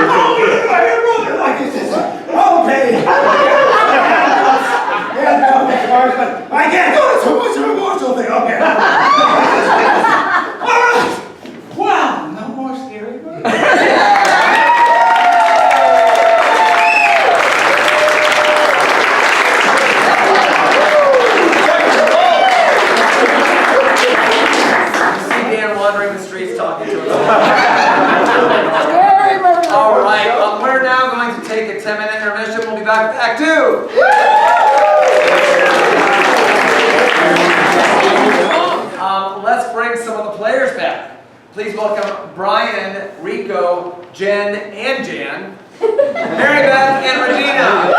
don't look like your brother like this. Okay. Yeah, no, of course, but I can't go to so much of an emotional thing. Okay. All right. Wow, no more scary movies. Wandering the streets talking to us. All right, we're now going to take a 10-minute intermission. We'll be back with Act 2. Let's bring some of the players back. Please welcome Brian, Rico, Jen, and Jan, Mary Beth, and Regina.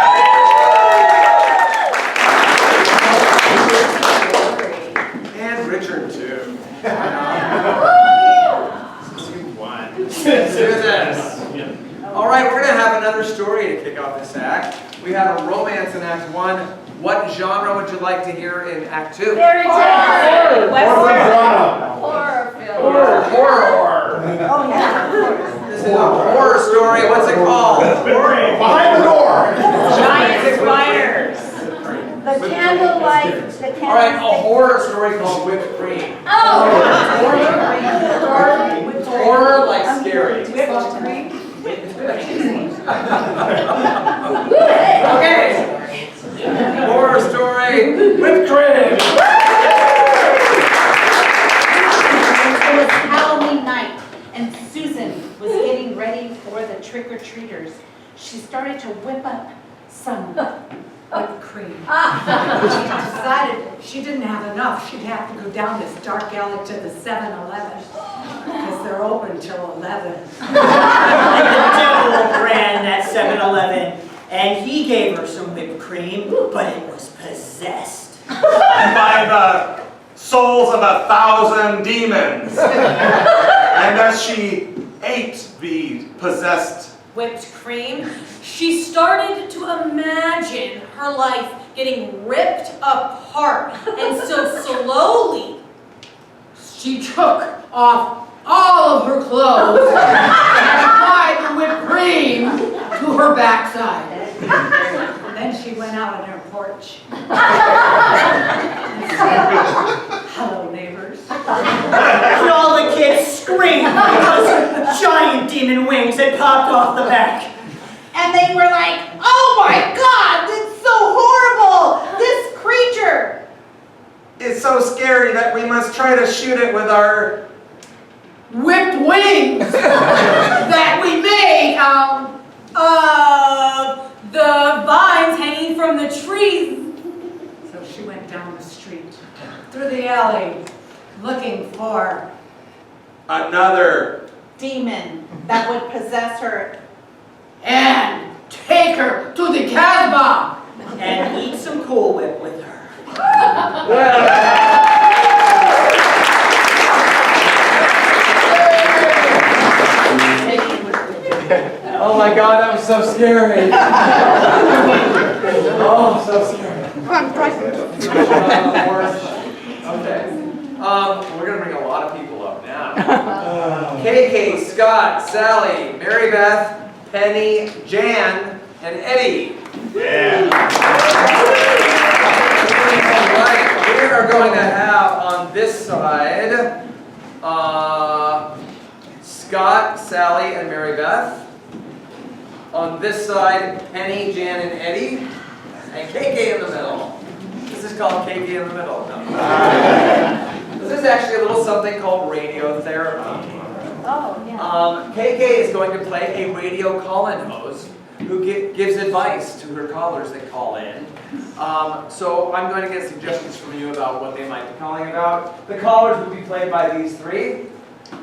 And Richard, too. Let's do this. All right, we're going to have another story to kick off this act. We have a romance in Act 1. What genre would you like to hear in Act 2? Fairy tale. Horror film. Horror. Oh, yeah. This is a horror story. What's it called? Behind the door. Giant spiders. The candlelight. All right, a horror story called Whipped Cream. Oh! Horror like scary. Whipped cream. Okay. Horror story, Whipped Cream. It was Halloween night, and Susan was getting ready for the trick-or-treaters. She started to whip up some whipped cream. She decided she didn't have enough. She'd have to go down this dark alley to the 7-Eleven because they're open till 11. And the devil ran that 7-Eleven, and he gave her some whipped cream, but it was possessed. By the souls of 1,000 demons. And as she ate the possessed whipped cream, she started to imagine her life getting ripped apart. And so slowly, She took off all of her clothes and applied the whipped cream to her backside. And then she went out on her porch. Hello, neighbors. And all the kids screamed because giant demon wings had popped off the back. And they were like, oh my God, that's so horrible! This creature! is so scary that we must try to shoot it with our Whipped wings that we made the vines hanging from the trees. So she went down the street, through the alley, looking for another demon that would possess her. And take her to the Casbah. And eat some Cool Whip with her. Oh my God, that was so scary. Oh, so scary. Okay. We're gonna bring a lot of people up now. KK, Scott, Sally, Mary Beth, Penny, Jan, and Eddie. yeah. Alright, we are going to have on this side Scott, Sally, and Mary Beth. On this side, Penny, Jan, and Eddie. And KK in the middle. This is called KK in the middle. No. This is actually a little something called radio therapy. Oh, yeah. KK is going to play a radio call-in host who gives advice to her callers that call in. So I'm going to get suggestions from you about what they might be calling about. The callers will be played by these three.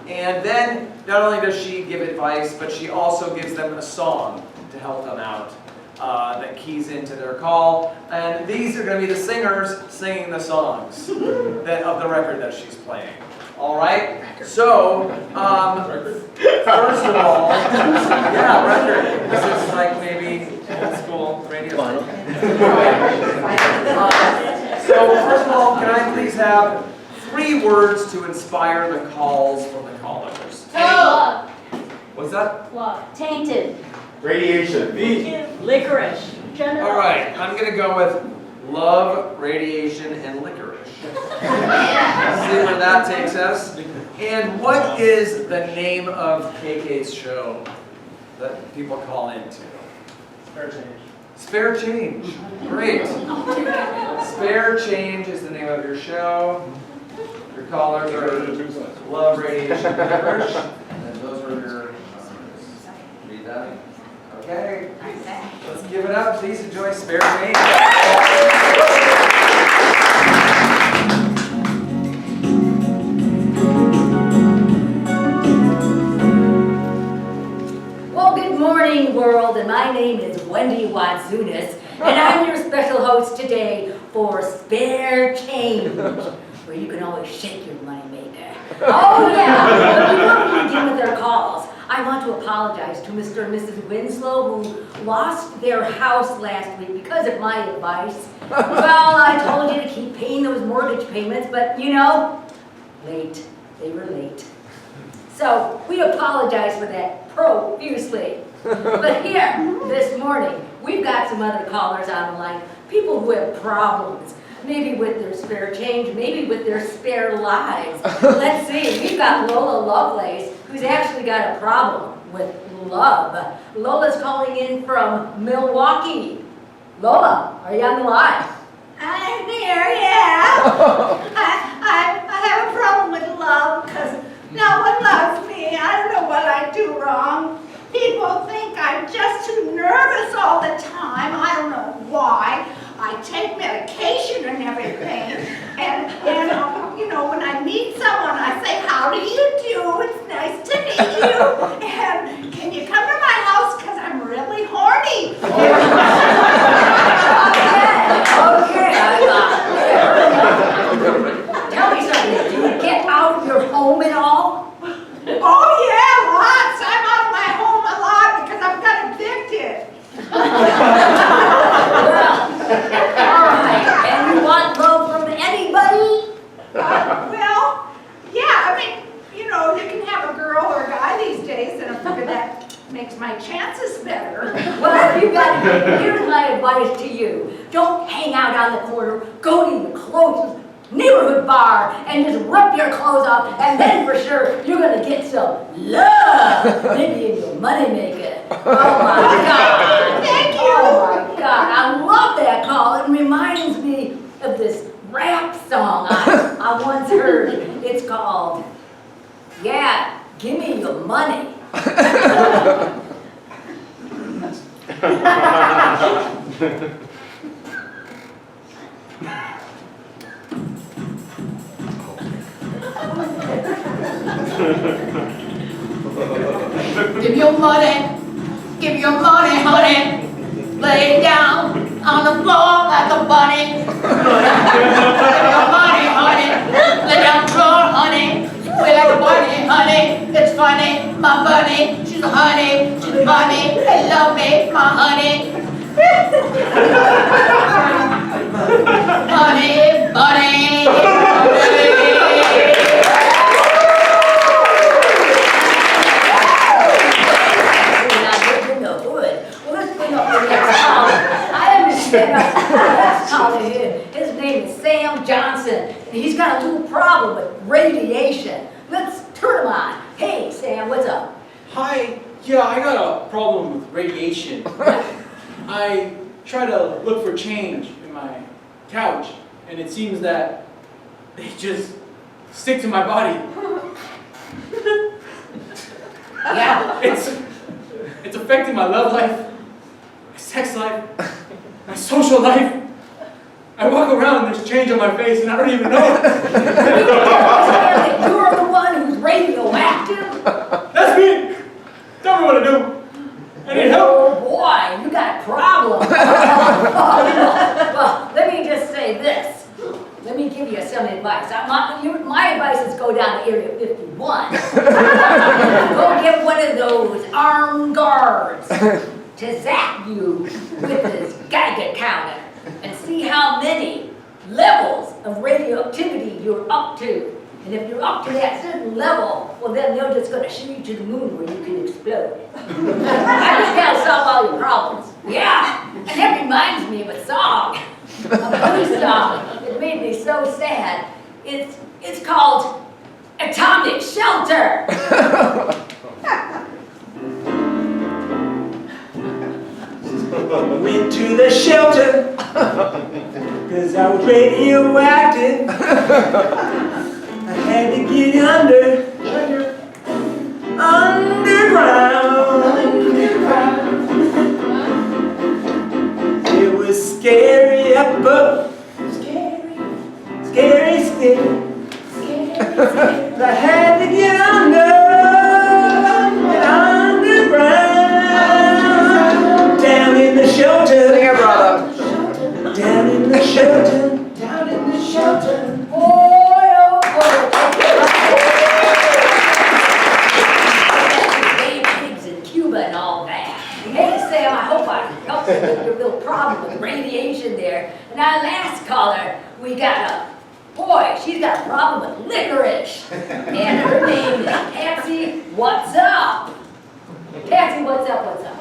And then not only does she give advice, but she also gives them a song to help them out that keys into their call. And these are going to be the singers singing the songs of the record that she's playing. All right? So, first of all, yeah, record. This is like maybe old school radio. So, first of all, can I please have 3 3 words to inspire the calls from the callers. Love. What's that? Love. Tainted. Radiation. Licorice. All right, I'm gonna go with love, radiation, and licorice. See where that takes us. And what is the name of KK's show that people call into? Spare change. Spare Change. Great. Spare Change is the name of your show. Your callers are love, radiation, and licorice. And those were your read that. Okay. Let's give it up. Please enjoy Spare Change. Well, good morning, world, and my name is Wendy Watsunis, and I'm your special host today for Spare Change, where you can always shake your money maker. Oh yeah, but before we begin with their calls, I want to apologize to Mr. and Mrs. Winslow who lost their house last week because of my advice. Well, I told you to keep paying those mortgage payments, but you know, late. They were late. So we apologize for that profusely. But here, this morning, we've got some other callers on the line, people who have problems, maybe with their spare change, maybe with their spare lives. Let's see, we've got Lola Lovelace, who's actually got a problem with love. Lola's calling in from Milwaukee. Lola, are you on the line? I'm here, yeah. I have a problem with love because no one loves me. I don't know what I do wrong. People think I'm just too nervous all the time. I don't know why. I take medication and everything. And you know, when I meet someone, I say, how do you do? It's nice to meet you. And can you come to my house? Because I'm really horny. Okay, I got it. Tell me something, do you get out of your home at all? Oh yeah, lots. I'm out of my home a lot because I've got evicted. Well, all right, and you want love from anybody? Well, yeah, I mean, you know, you can have a girl or a guy these days, and I figure that makes my chances better. Well, you got it. Here's my advice to you. Don't hang out on the corner, go to the closest neighborhood bar and just rip your clothes off, and then for sure you're gonna get some love, maybe in your moneymaker. Oh my God! Thank you. Oh my God! I love that call. It reminds me of this rap song I once heard. It's called "Yeah, Give Me Your Money." Give your money, honey. Lay down on the floor like a bunny. Give your money, honey. Lay down the floor, honey. We're like a bunny, honey. It's funny, my bunny. She's a honey, she's a bunny. They love me, my honey. Honey, bunny. His name is Sam Johnson, and he's got a little problem with radiation. Let's turn him on. Hey, Sam, what's up? Hi. Yeah, I got a problem with radiation. I try to look for change in my couch, and it seems that they just stick to my body. Yeah. It's affecting my love life, my sex life, my social life. I walk around and there's change on my face and I don't even know it. You're the one who's radioactive? That's me! Tell me what to do. I need help. Oh boy, you got a problem. Well, let me just say this. Let me give you some advice. My advice is go down to Area 51. Go get one of those armed guards to zap you with this Geiger counter and see how many levels of radioactivity you're up to. And if you're up to that certain level, well then they're just gonna shoot you to the moon where you can explode. I think that'll solve all your problems. Yeah, and that reminds me of a song, a blues song. It made me so sad. It's called Atomic Shelter. Went to the shelter, cause I was radioactive. I had to get underground. It was scary up above, scary. I had to get underground. Down in the shelter. Sing it, brother. Down in the shelter. Down in the shelter. Boy, oh boy. Pigs in Cuba and all that. Hey Sam, I hope I helped you with your little problem with radiation there. And our last caller, we got boy, she's got a problem with licorice. And her name is Patsy. What's up? Patsy, what's up? What's up?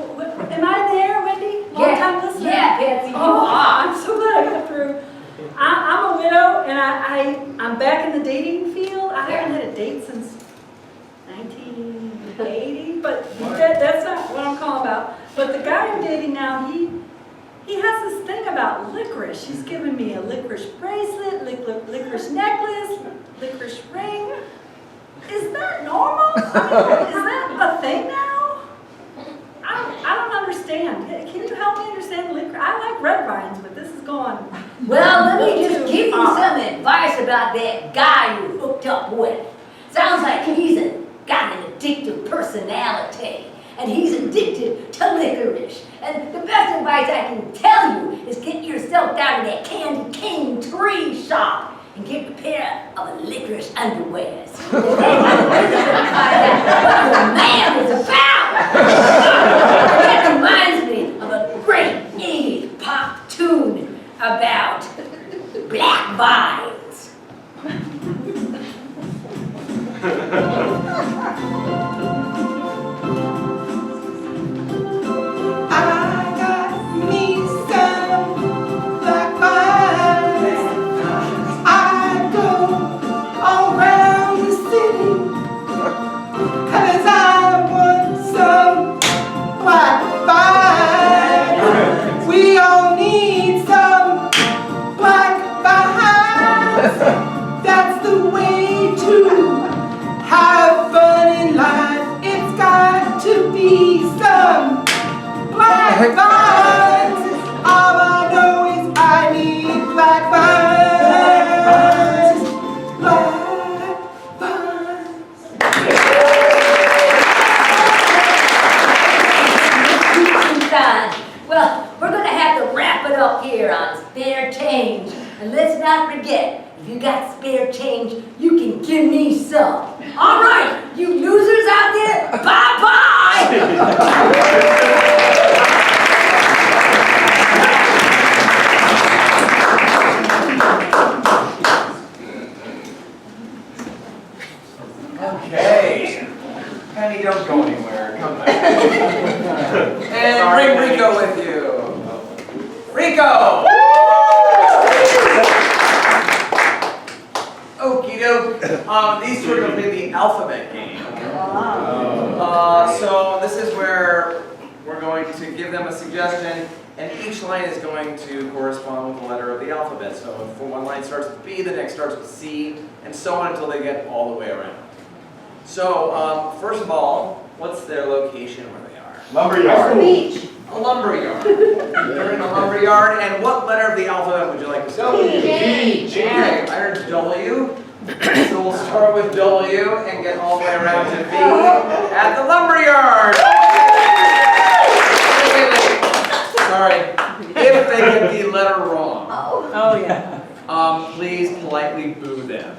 Am I there, Wendy? Long time listener? Yeah, Patsy, you Oh, are. I'm so glad I got through. I'm a widow, and I'm back in the dating field. I haven't had a date since 1980, but that's not what I'm calling about. But the guy I'm dating now, he has this thing about licorice. He's given me a licorice bracelet, licorice necklace, licorice ring. Is that normal? I mean, is that a thing now? I don't understand. Can you help me understand licorice? I like red vines, but this is going. Well, let me just give you some advice about that guy you hooked up with. Sounds like he's got an addictive personality, and he's addicted to licorice. And the best advice I can tell you is get yourself down to that candy cane tree shop and get a pair of licorice underwears. And then you're gonna find out what your man is about. That reminds me of a great 80s pop tune about black vines. I got me some black vines. I go all around the city, 'cause I want some black vines. We all need some black vines. That's the way to have fun in life. It's got to be some black vines. All I know is I need black vines. Black vines. Well, we're gonna have to wrap it up here on spare change. And let's not forget, if you got spare change, you can give me some. All right, you losers out there, bye-bye! Okay. Penny, don't go anywhere. Come back. And bring Rico with you. Rico! Okie doke. These two are going to play the alphabet game. So this is where we're going to give them a suggestion, and each line is going to correspond with the letter of the alphabet. So if one line starts with B, the next starts with C, and so on until they get all the way around. So first of all, what's their location where they are? Lumberyard. Beach. A lumberyard. They're in a lumberyard, and what letter of the alphabet would you like to start with? G. Okay, I heard W. So we'll start with W and get all the way around to B at the lumberyard. Wait. Sorry. If they get the letter wrong, Oh, yeah. please politely boo them.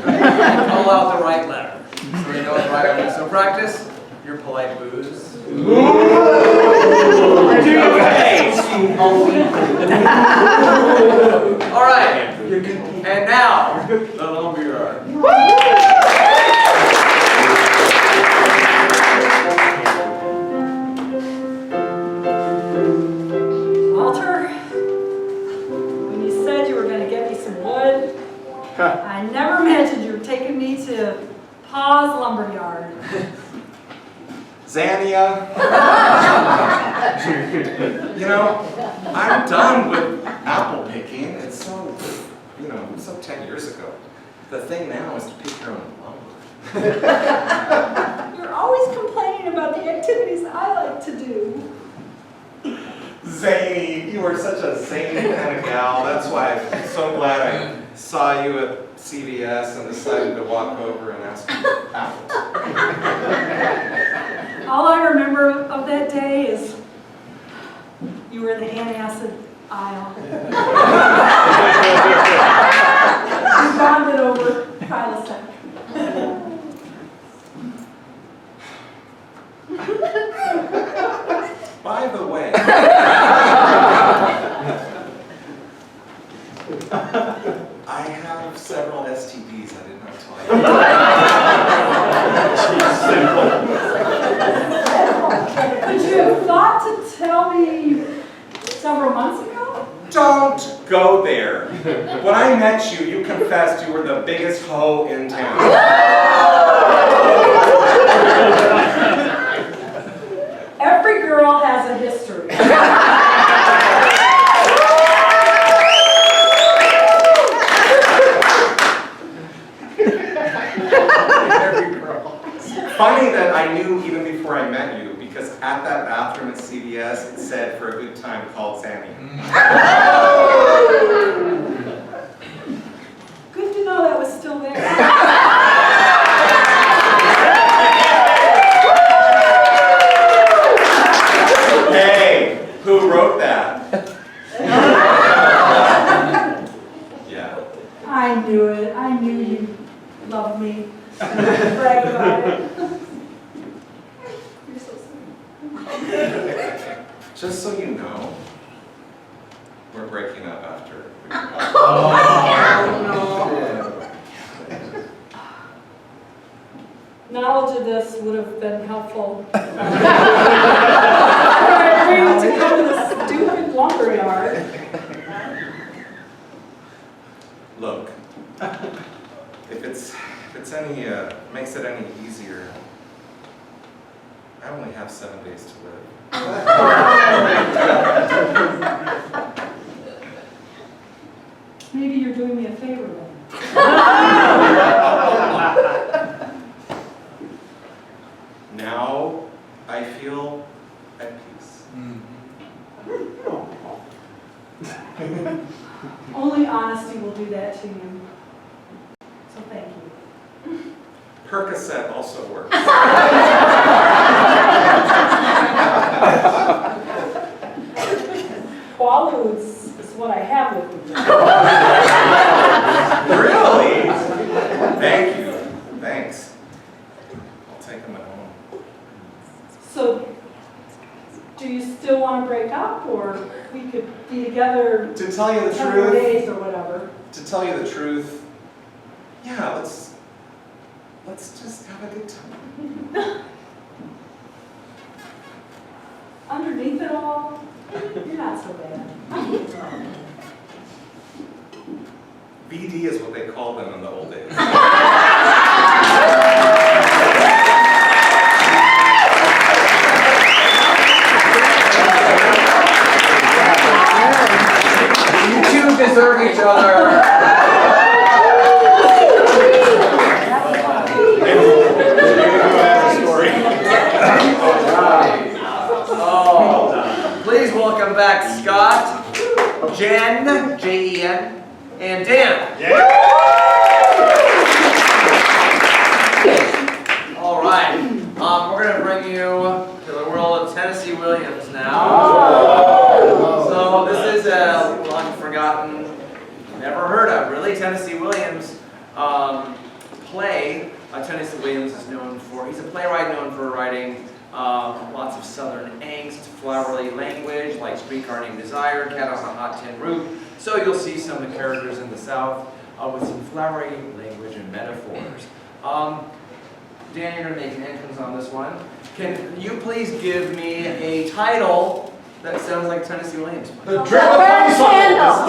Call out the right letter. So they know it's right letter. So practice your polite boos. All right. And now, the lumberyard. Walter, when you said you were going to get me some wood, I never imagined you were taking me to Pa's lumberyard. Zania. You know, I'm done with apple picking. It's so, you know, so 10 years ago. The thing now is to pick your own lumber. You're always complaining about the activities I like to do. Zany, you are such a zany kind of gal. That's why I'm so glad I saw you at CVS and decided to walk over and ask for apples. All I remember of that day is you were in the antacid aisle. You bonded over Prilosec. By the way, I have several STDs I did not tell you. Could you have thought to tell me several months ago? Don't go there. When I met you, you confessed you were the biggest hoe in town. Every girl has a history. Funny that I knew even before I met you, because at that bathroom at CVS, it said for a good time called Sammy. Good to know that was still there. Hey, who wrote that? Yeah. I knew it. I knew you loved me. Brag about it. You're so sweet. Just so you know, we're breaking up after. Knowledge of this would have been helpful. I agreed to come to this stupid lumberyard. Look, if it's any makes it any easier, I only have 7 days to live. Maybe you're doing me a favor then. Now I feel at peace. Only honesty will do that to you. So thank you. Percocet also works. Quaaludes is what I have with me. Really? Thank you. Thanks. I'll take them at home. So, do you still want to break up, or we could be together To tell you the 10 more truth, days or whatever? to tell you the truth, yeah, let's just have a good time. Underneath it all, you're not so bad. BD is what they called them in the old days. You two deserve each other. Oh, please welcome back Scott, Jen, Jen, and Dan. All right, we're gonna bring you to the world of Tennessee Williams now. So this is a long forgotten, never heard of, really, Tennessee Williams play. Tennessee Williams is known for, he's a playwright known for writing lots of southern angst, flowery language, like Streetcar Named Desire, Cat on a Hot Tin Roof, So you'll see some of the characters in the South with some flowery language and metaphors. Dan, you're going to make an entrance on this one. Can you please give me a title that sounds like Tennessee Williams? The drip of honeysuckle.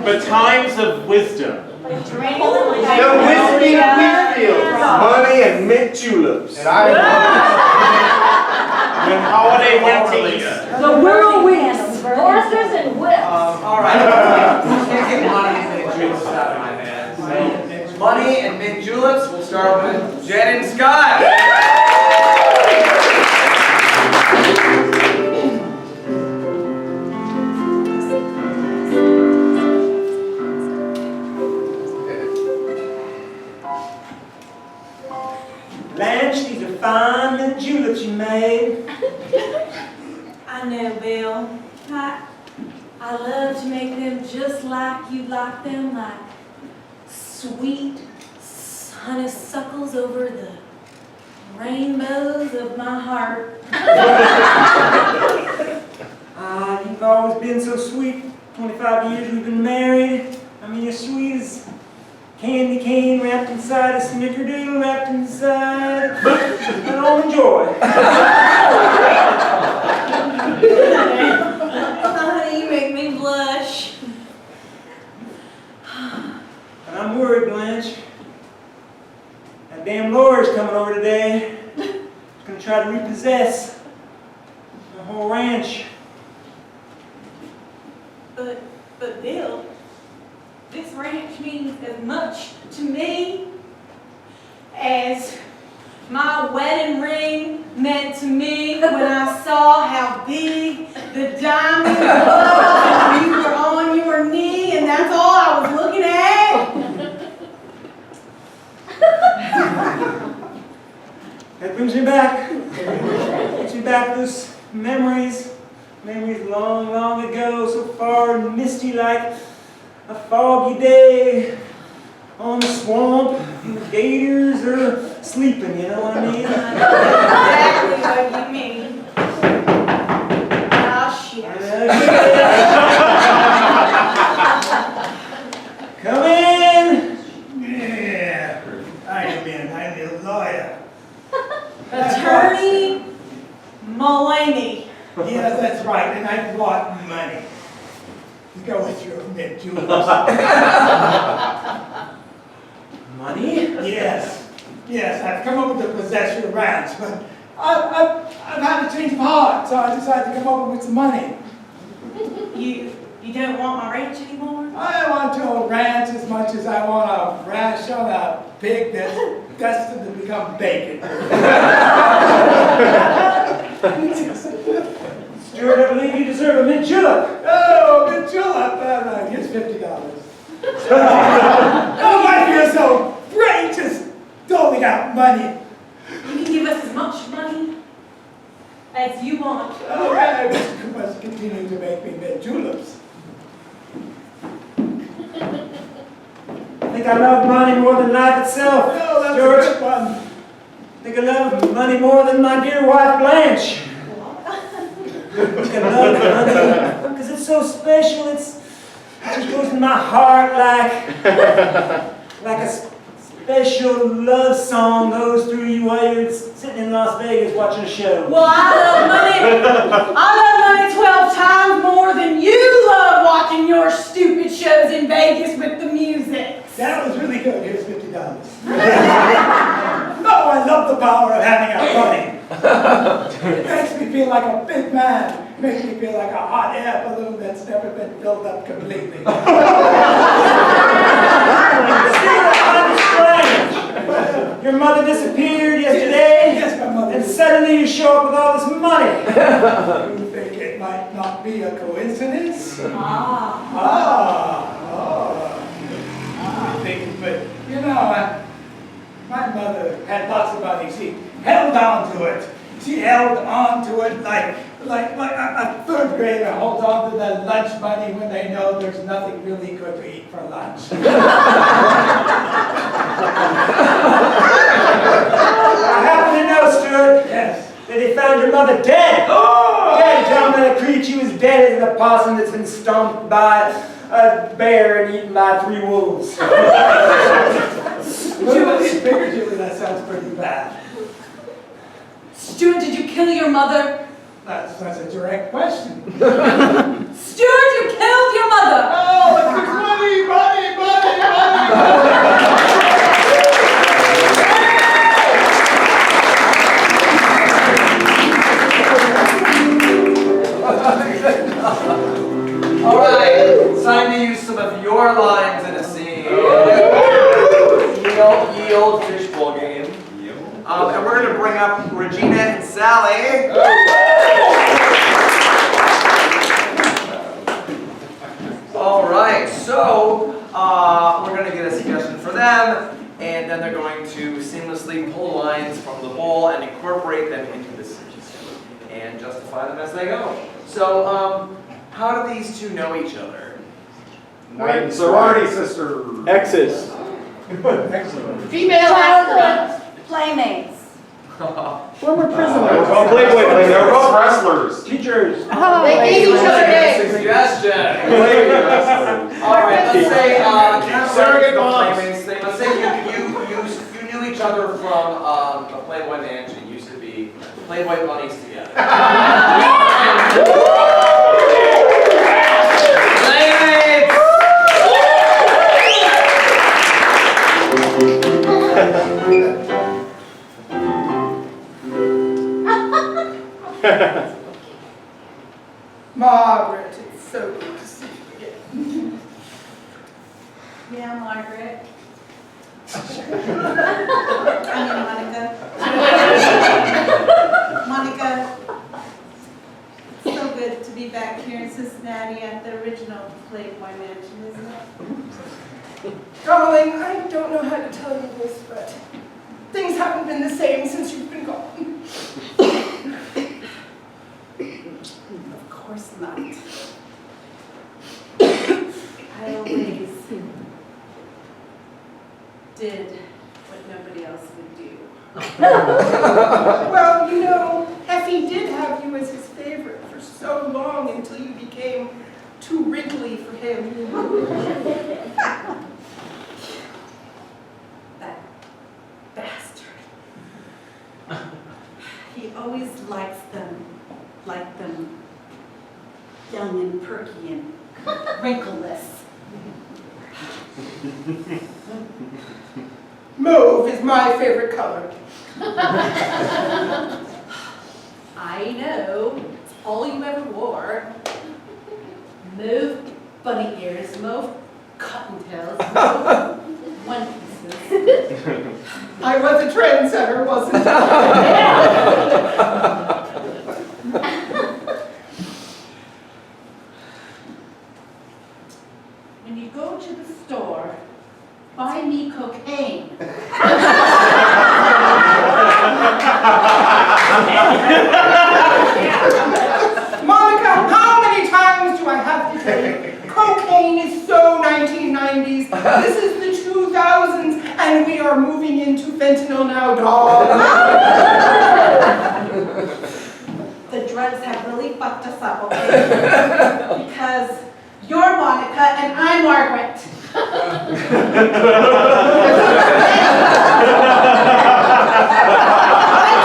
The times of wisdom. The whiskey wheat fields. Money and mint tulips. And when holiday went to East. The whirlwinds, horses and whips. All right. I can't get money and mint juleps out of my head. So, money and mint juleps. We'll start with Jen and Scott. Blanche, these are fine mint juleps you made. I know, Bill. I love to make them just like you like them, like sweet honeysuckles over the rainbows of my heart. You've always been so sweet. 25 years we've been married. I mean, you're sweet as candy cane wrapped inside a snickerdoodle wrapped inside an almond joy. Honey, you make me blush. But I'm worried, Blanche. That damn lawyer's coming over today. He's gonna try to repossess the whole ranch. But Bill, this ranch means as much to me as my wedding ring meant to me when I saw how big the diamond was when you were on your knee, and that's all I was looking at. That brings me back. Brings me back to those memories. Memories long, long ago, so far and misty like a foggy day on the swamp, and the gators are sleeping, you know what I mean? Exactly what you mean. Oh, shit. Come in! Yeah, I'm a lawyer. Attorney Mullaney. Yes, that's right, and I brought money. Go with your mint juleps. Money? Yes, I've come over to possess your ranch, but I've had to change my heart, so I decided to come over with some money. You don't want my ranch anymore? I want your ranch as much as I want a rash on a pig that's destined to become bacon. Stuart, I believe you deserve a mint julep. Oh, mint julep! Here's $50. Oh, I feel so great just doling out money. You can give us as much money as you want. Oh, I must continue to make me mint juleps. I think I love money more than life itself. Oh, that's Stuart. a good one. I think I love money more than my dear wife Blanche. I think I love money because it's so special. It just goes in my heart like a special love song goes through you while you're sitting in Las Vegas watching a show. Well, I love money 12 times more than you love watching your stupid shows in Vegas with the music. That was really good. Here's $50. No, I love the power of handing out money. It makes me feel like a big man. It makes me feel like a hot air balloon that's never been filled up completely. Your mother disappeared yesterday, Yes, my mother and did. suddenly you show up with all this money. You think it might not be a coincidence? Ah. I think, but you know, my mother had lots of money. She held on to it. She held on to it like a third grader holds on to their lunch money when they know there's nothing really good to eat for lunch. I happen to know, Stuart, Yes. that they found your mother dead. Oh! Dead down by the creek. She was dead as an opossum that's been stomped by a bear and eaten by 3 wolves. Figuratively, that sounds pretty bad. Stuart, did you kill your mother? That's a direct question. Stuart, you killed your mother! Oh, it's money, money, money, money. All right, it's time to use some of your lines in a scene. Ye old fishbowl game. And we're going to bring up Regina and Sally. All right, so we're going to get a suggestion for them, and then they're going to seamlessly pull lines from the bowl and incorporate them into the scene and justify them as they go. So, how do these two know each other? Sorority sister. Exes. Female actor. Playmates. Former prisoners. Playboy, they're both wrestlers. Teachers. They gave each other names. Suggestion. Wrestlers. All right, let's say Surrogate moms. Playmates thing. Let's say you knew each other from a Playboy mansion. You used to be Playboy bunnies together. Playmates. Margaret, it's so good to see you again. Yeah, Margaret. Monica. So good to be back here in Cincinnati at the original Playboy Mansion, isn't it? Darling, I don't know how to tell you this, but things haven't been the same since you've been gone. Of course not. I always did what nobody else would do. Well, you know, Effie did have you as his favorite for so long until you became too wrinkly for him. That bastard. He always likes them young and perky and wrinkleless. Mauve is my favorite color. I know, it's all you ever wore. Mauve bunny ears, mauve cottontails, mauve one pieces. I was a trendsetter, wasn't I? When you go to the store, buy me cocaine. Monica, how many times do I have to tell you? Cocaine is so 1990s. This is the 2000s, and we are moving into fentanyl now, dog. The drugs have really fucked us up, okay? Because you're Monica and I'm Margaret. I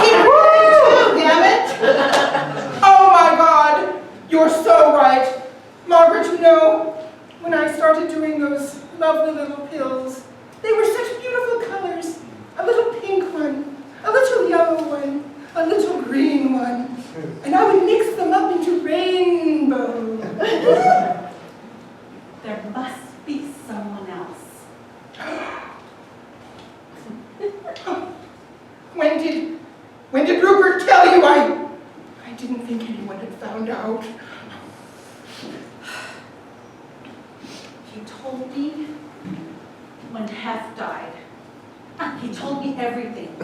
keep working too, damn it! Oh my God, you're so right. Margaret, you know, when I started doing those lovely little pills, they were such beautiful colors. A little pink one, a little yellow one, a little green one. And I would mix them up into rainbow. There must be someone else. When did Rupert tell you? I didn't think anyone had found out. He told me when Hef died. He told me everything.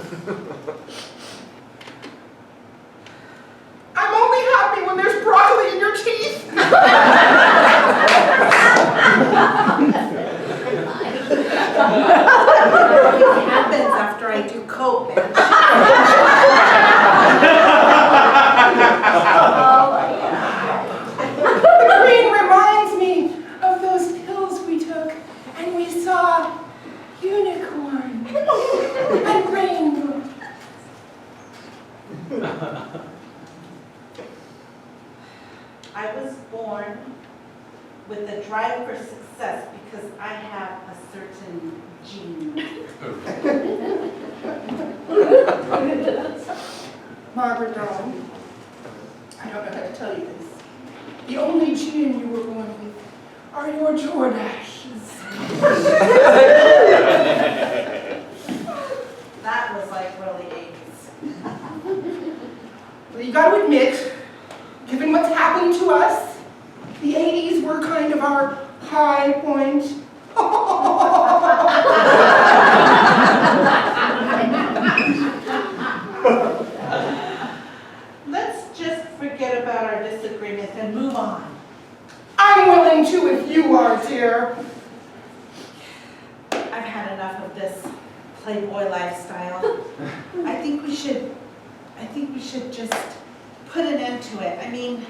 I'm only happy when there's broccoli in your teeth. It happens after I do coke, man. Oh my God. drive for success because I have a certain gene. Margaret, darling, I don't know how to tell you this. The only gene you were born with are your Jordashes. That was like early 80s. Well, you got to admit, given what's happened to us, the 80s were kind of our high point. Let's just forget about our disagreements and move on. I'm willing to if you are, dear. I've had enough of this playboy lifestyle. I think we should just put an end to it. I mean,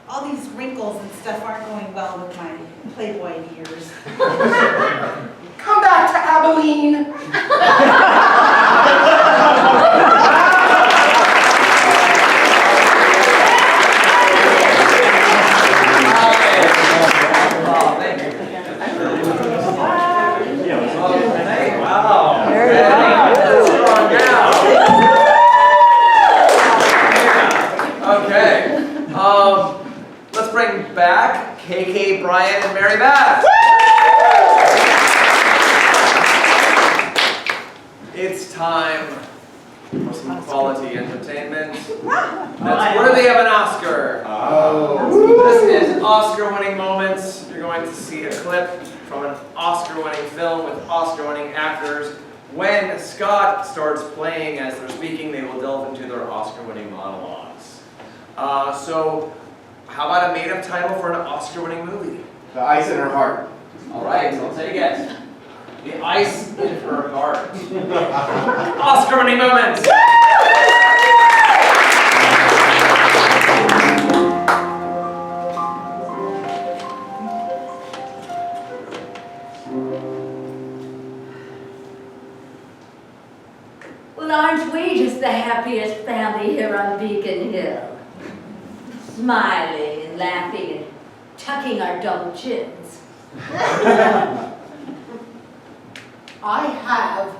all these wrinkles and stuff aren't going well with my playboy years. Come back to Abilene. Let's bring back KK, Brian, and Mary Beth. It's time for some quality entertainment that's worthy of an Oscar. This is Oscar-winning moments. You're going to see a clip from an Oscar-winning film with Oscar-winning actors. When Scott starts playing as they're speaking, they will delve into their Oscar-winning monologues. So, how about a made-up title for an Oscar-winning movie? The Ice in Her Heart. All right, so I'll take a guess. The Ice in Her Heart. Oscar-winning moments. Well, aren't we just the happiest family here on Beacon Hill? Smiling and laughing and tucking our double chins. I have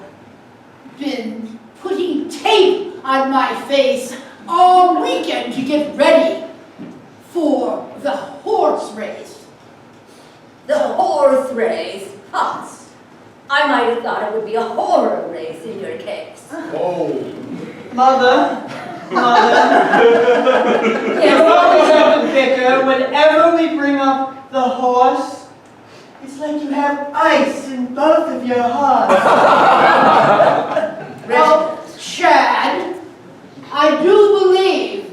been putting tape on my face all weekend to get ready for the horse race. The horse race? Huh. I might have thought it would be a horror race in your case. Mother, you always have to bicker whenever we bring up the horse. It's like you have ice in both of your hearts. Well, Chad, I do believe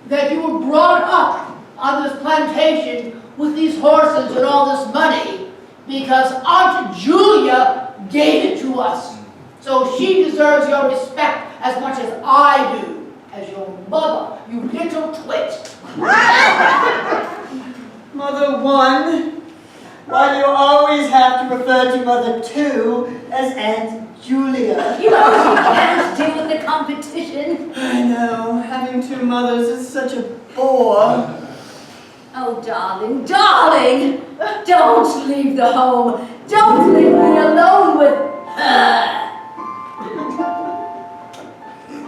that you were brought up on this plantation with these horses and all this money because Aunt Julia gave it to us. So she deserves your respect as much as I do, as your mother, you little twit. Mother 1, why do you always have to refer to Mother 2 as Aunt Julia? You know you can't deal with the competition. I know, having two mothers is such a bore. Oh, darling, darling, don't leave the home. Don't leave me alone with her.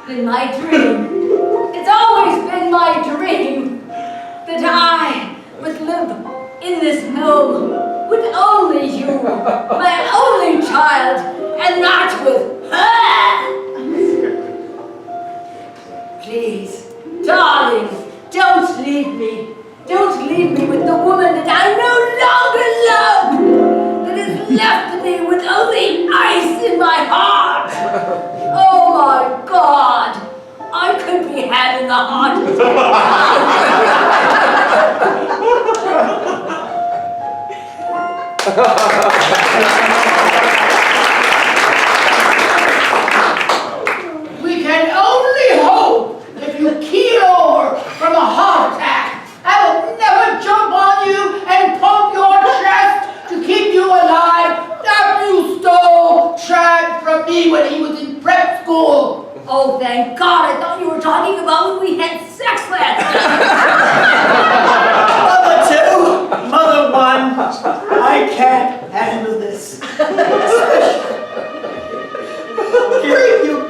In my dream, it's always been my dream that I would live in this home with only you, my only child, and not with her. Please, darling, don't leave me. Don't leave me with the woman that I no longer love, that has left me with only ice in my heart. Oh my God, I could be having a heart attack. We can only hope if you keel over from a heart attack, I will never jump on you and pump your chest to keep you alive after you stole Chad from me when he was in prep school. Oh, thank God, I thought you were talking about when we had sex last night. Mother 2, Mother 1,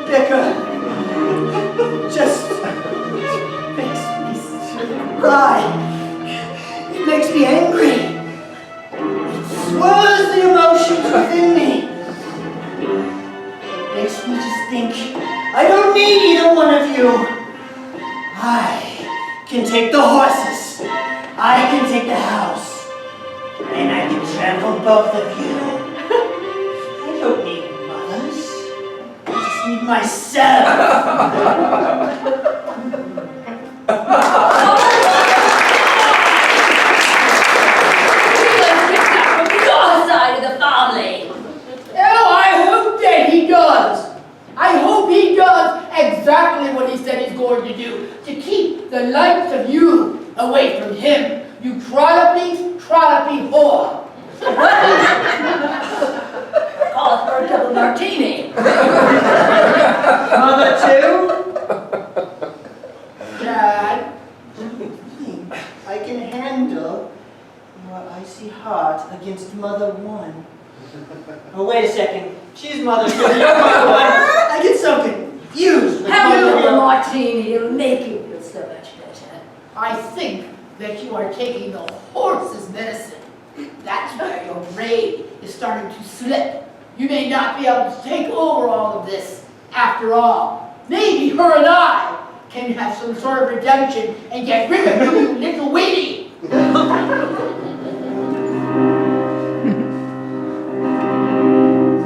bicker just makes me cry. It makes me angry. It swirls the emotions within me. It makes me just think, I don't need either one of you. I can take the horses. I can take the house. And I can trample both of you. I don't need mothers. I just need myself. I hope he does exactly what he said he's going to do, to keep the likes of you away from him, you trollopy whore. Call it for a double martini. Mother too? Dad, I can handle your icy heart against Mother 1. Oh, wait a second. She's Mother 2. You're Mother 1. I get so confused with Have a Mother little 1. martini, it'll make you feel so much better. I think that you are taking the horse's medicine. That's where your brain is starting to slip. You may not be able to take over all of this after all. Maybe her and I can have some sort of redemption and get rid of you, you little weenie.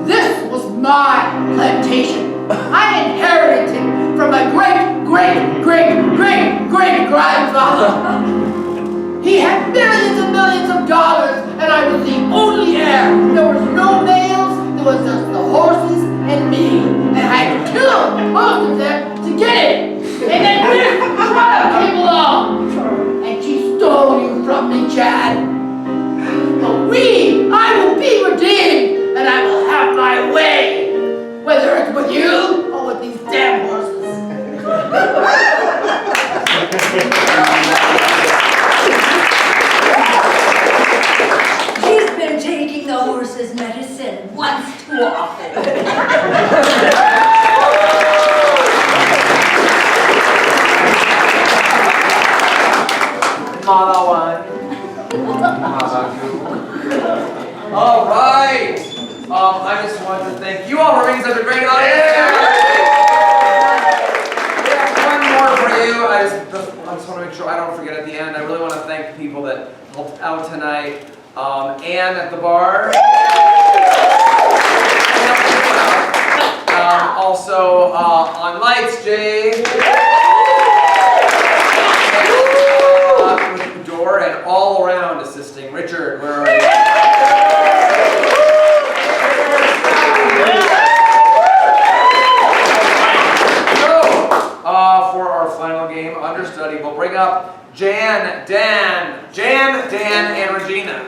This was my plantation. I inherited it from my great-great-great-great-grandfather. He had millions and millions of dollars, and I was the only heir. There was no males, there was just the horses and me. And I had to kill most of them to get it. And then this truck came along, and she stole you from me, Chad. But I will be redeemed, and I will have my way. Whether it's with you or with these damn horses. She's been taking the horse's medicine once too often. Mother 1. All right. I just wanted to thank you all for being such a great audience. We have one more for you. I just want to make sure I don't forget at the end. I really want to thank people that helped out tonight. Ann at the bar. Also on lights, Jay. With the door and all around assisting. Richard, where are you? For our final game, understudy, we'll bring up Jan, Dan, and Regina.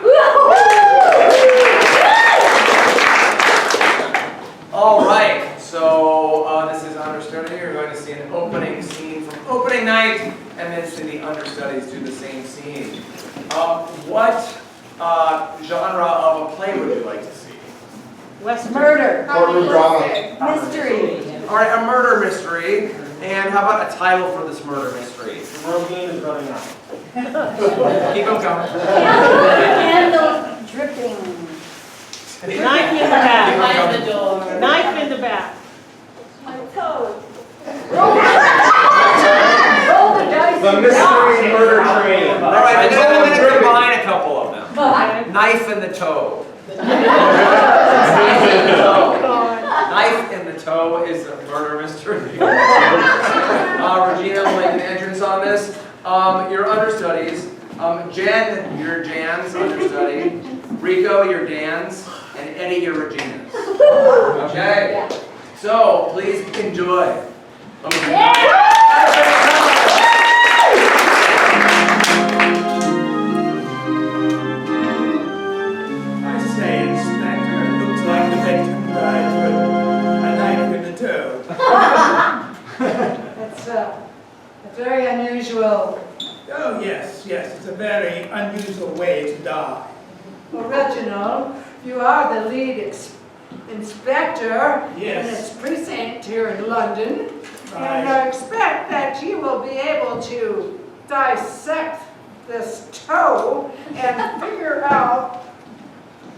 All right, so this is understudy. You're going to see an opening scene from opening night, and then see the understudies do the same scene. What genre of a play would you like to see? Murder. Courtroom drama. Mystery. All right, a murder mystery. And how about a title for this murder mystery? The road game is running out. Keep them coming. Candle dripping. Knife in the back. Behind the door. Knife in the back. My toe. Roll the dice. The mystery murder train. All right, I'm going to combine a couple of them. What? Knife in the toe. Knife in the toe is a murder mystery. Regina will make an entrance on this. Your understudies. Jen, your Jan's understudy. Rico, your Dan's. And Eddie, your Regina's. Okay? So, please enjoy. I say, Inspector, it looks like the victim died with a knife in the toe. That's very unusual. Oh, yes, it's a very unusual way to die. Well, Reginald, you are the lead inspector in Yes. this precinct here in London, Right. and I expect that you will be able to dissect this toe and figure out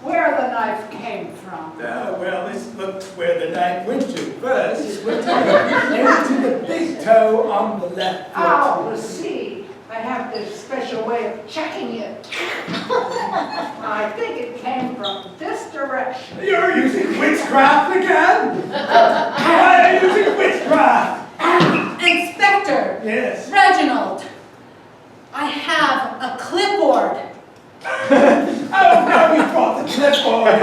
where the knife came from. Well, let's look where the knife went to first. It went into the big toe on the left foot. Oh, let's see. I have this special way of checking it. I think it came from this direction. You're using witchcraft again? Why are you using witchcraft? Inspector Yes. Reginald, I have a clipboard. Oh, no, you brought the clipboard.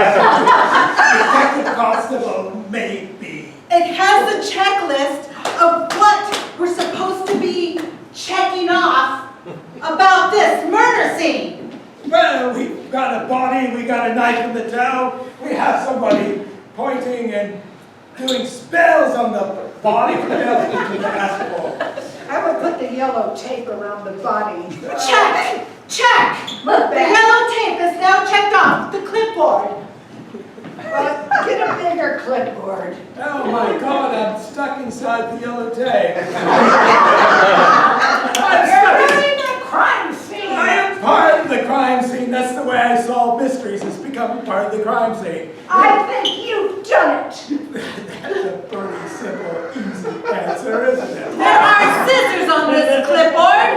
Detective Constable, maybe. It has a checklist of what we're supposed to be checking off about this murder scene. Well, we've got a body, we got a knife in the toe, we have somebody pointing and doing spells on the body. What else did you ask for? I would put the yellow tape around the body. Check! Check! The yellow tape is now checked off the clipboard. But get a bigger clipboard. Oh my God, I'm stuck inside the yellow tape. You're in the crime scene. I am part of the crime scene. That's the way I solve mysteries, is becoming part of the crime scene. I think you've done it. That's a pretty simple, easy answer, isn't it? There are scissors on this clipboard.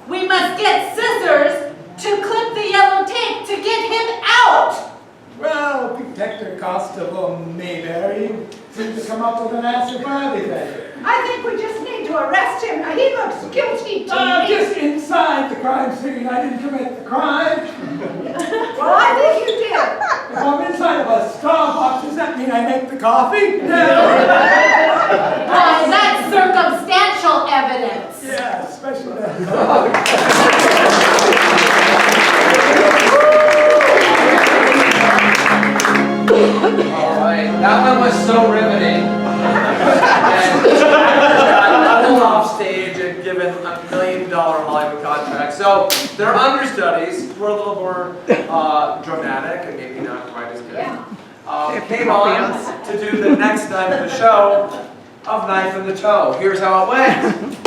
We must get scissors to clip the yellow tape to get him out. Well, Detective Constable Mayberry seems to come up with an answer for everything. I think we just need to arrest him. He looks guilty to me. Just inside the crime scene. I didn't commit the crime. Well, I think you did. If I'm inside of a Starbucks, does that mean I make the coffee? No. That's circumstantial evidence. Yeah, especially All right, that one was so riveting. And got pulled off stage and given $1 million Hollywood contract. So their understudies were a little more dramatic and maybe not quite as good. Came on to do the next night of the show of Knife in the Toe. Here's how it went.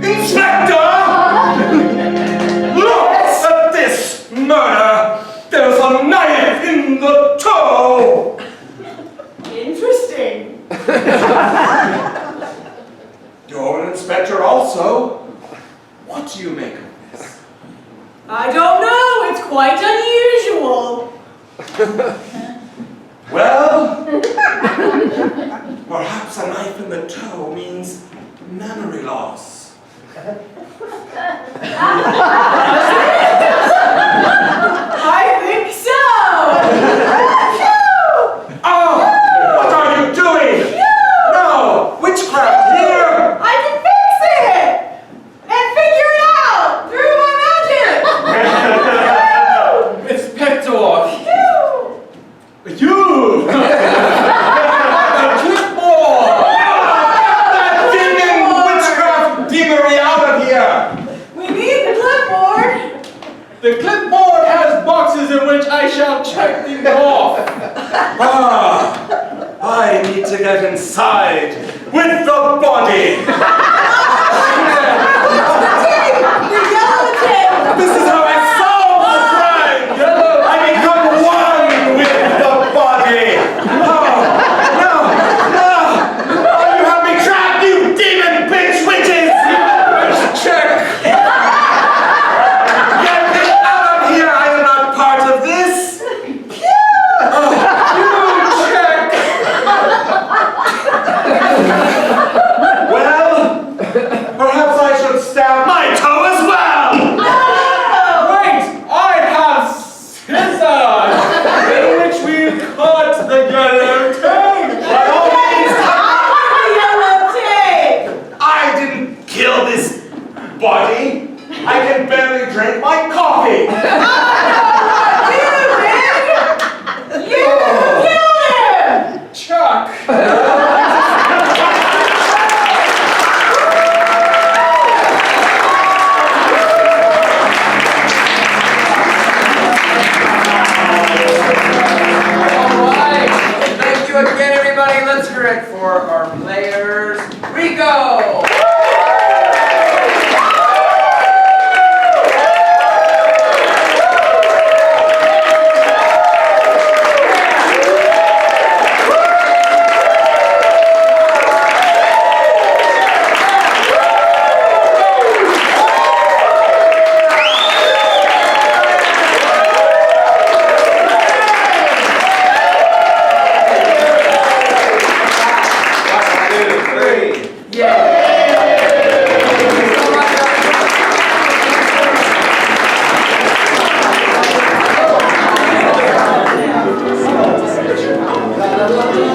Inspector! Look at this murder! There's a knife in the toe! Interesting. You're an inspector also. What do you make of this? I don't know, it's quite unusual. Well, perhaps a knife in the toe means memory loss. I think so. Oh! What are you doing? No! Witchcraft here! I can fix it and figure it out through my magic. Inspector! You! The clipboard! That demon witchcraft deemery out of here! We need the clipboard. The clipboard has boxes in which I shall check things off. I need to get inside with the body! The yellow tape. This is how I solve the crime! I become one with the body! Oh, no! Oh, you have me trapped, you demon bitch witches! Check! Get me out of here! I am not part of this! Oh, you check! Well, perhaps I should stab my toe as well! No! for our players. Rico! Thank you.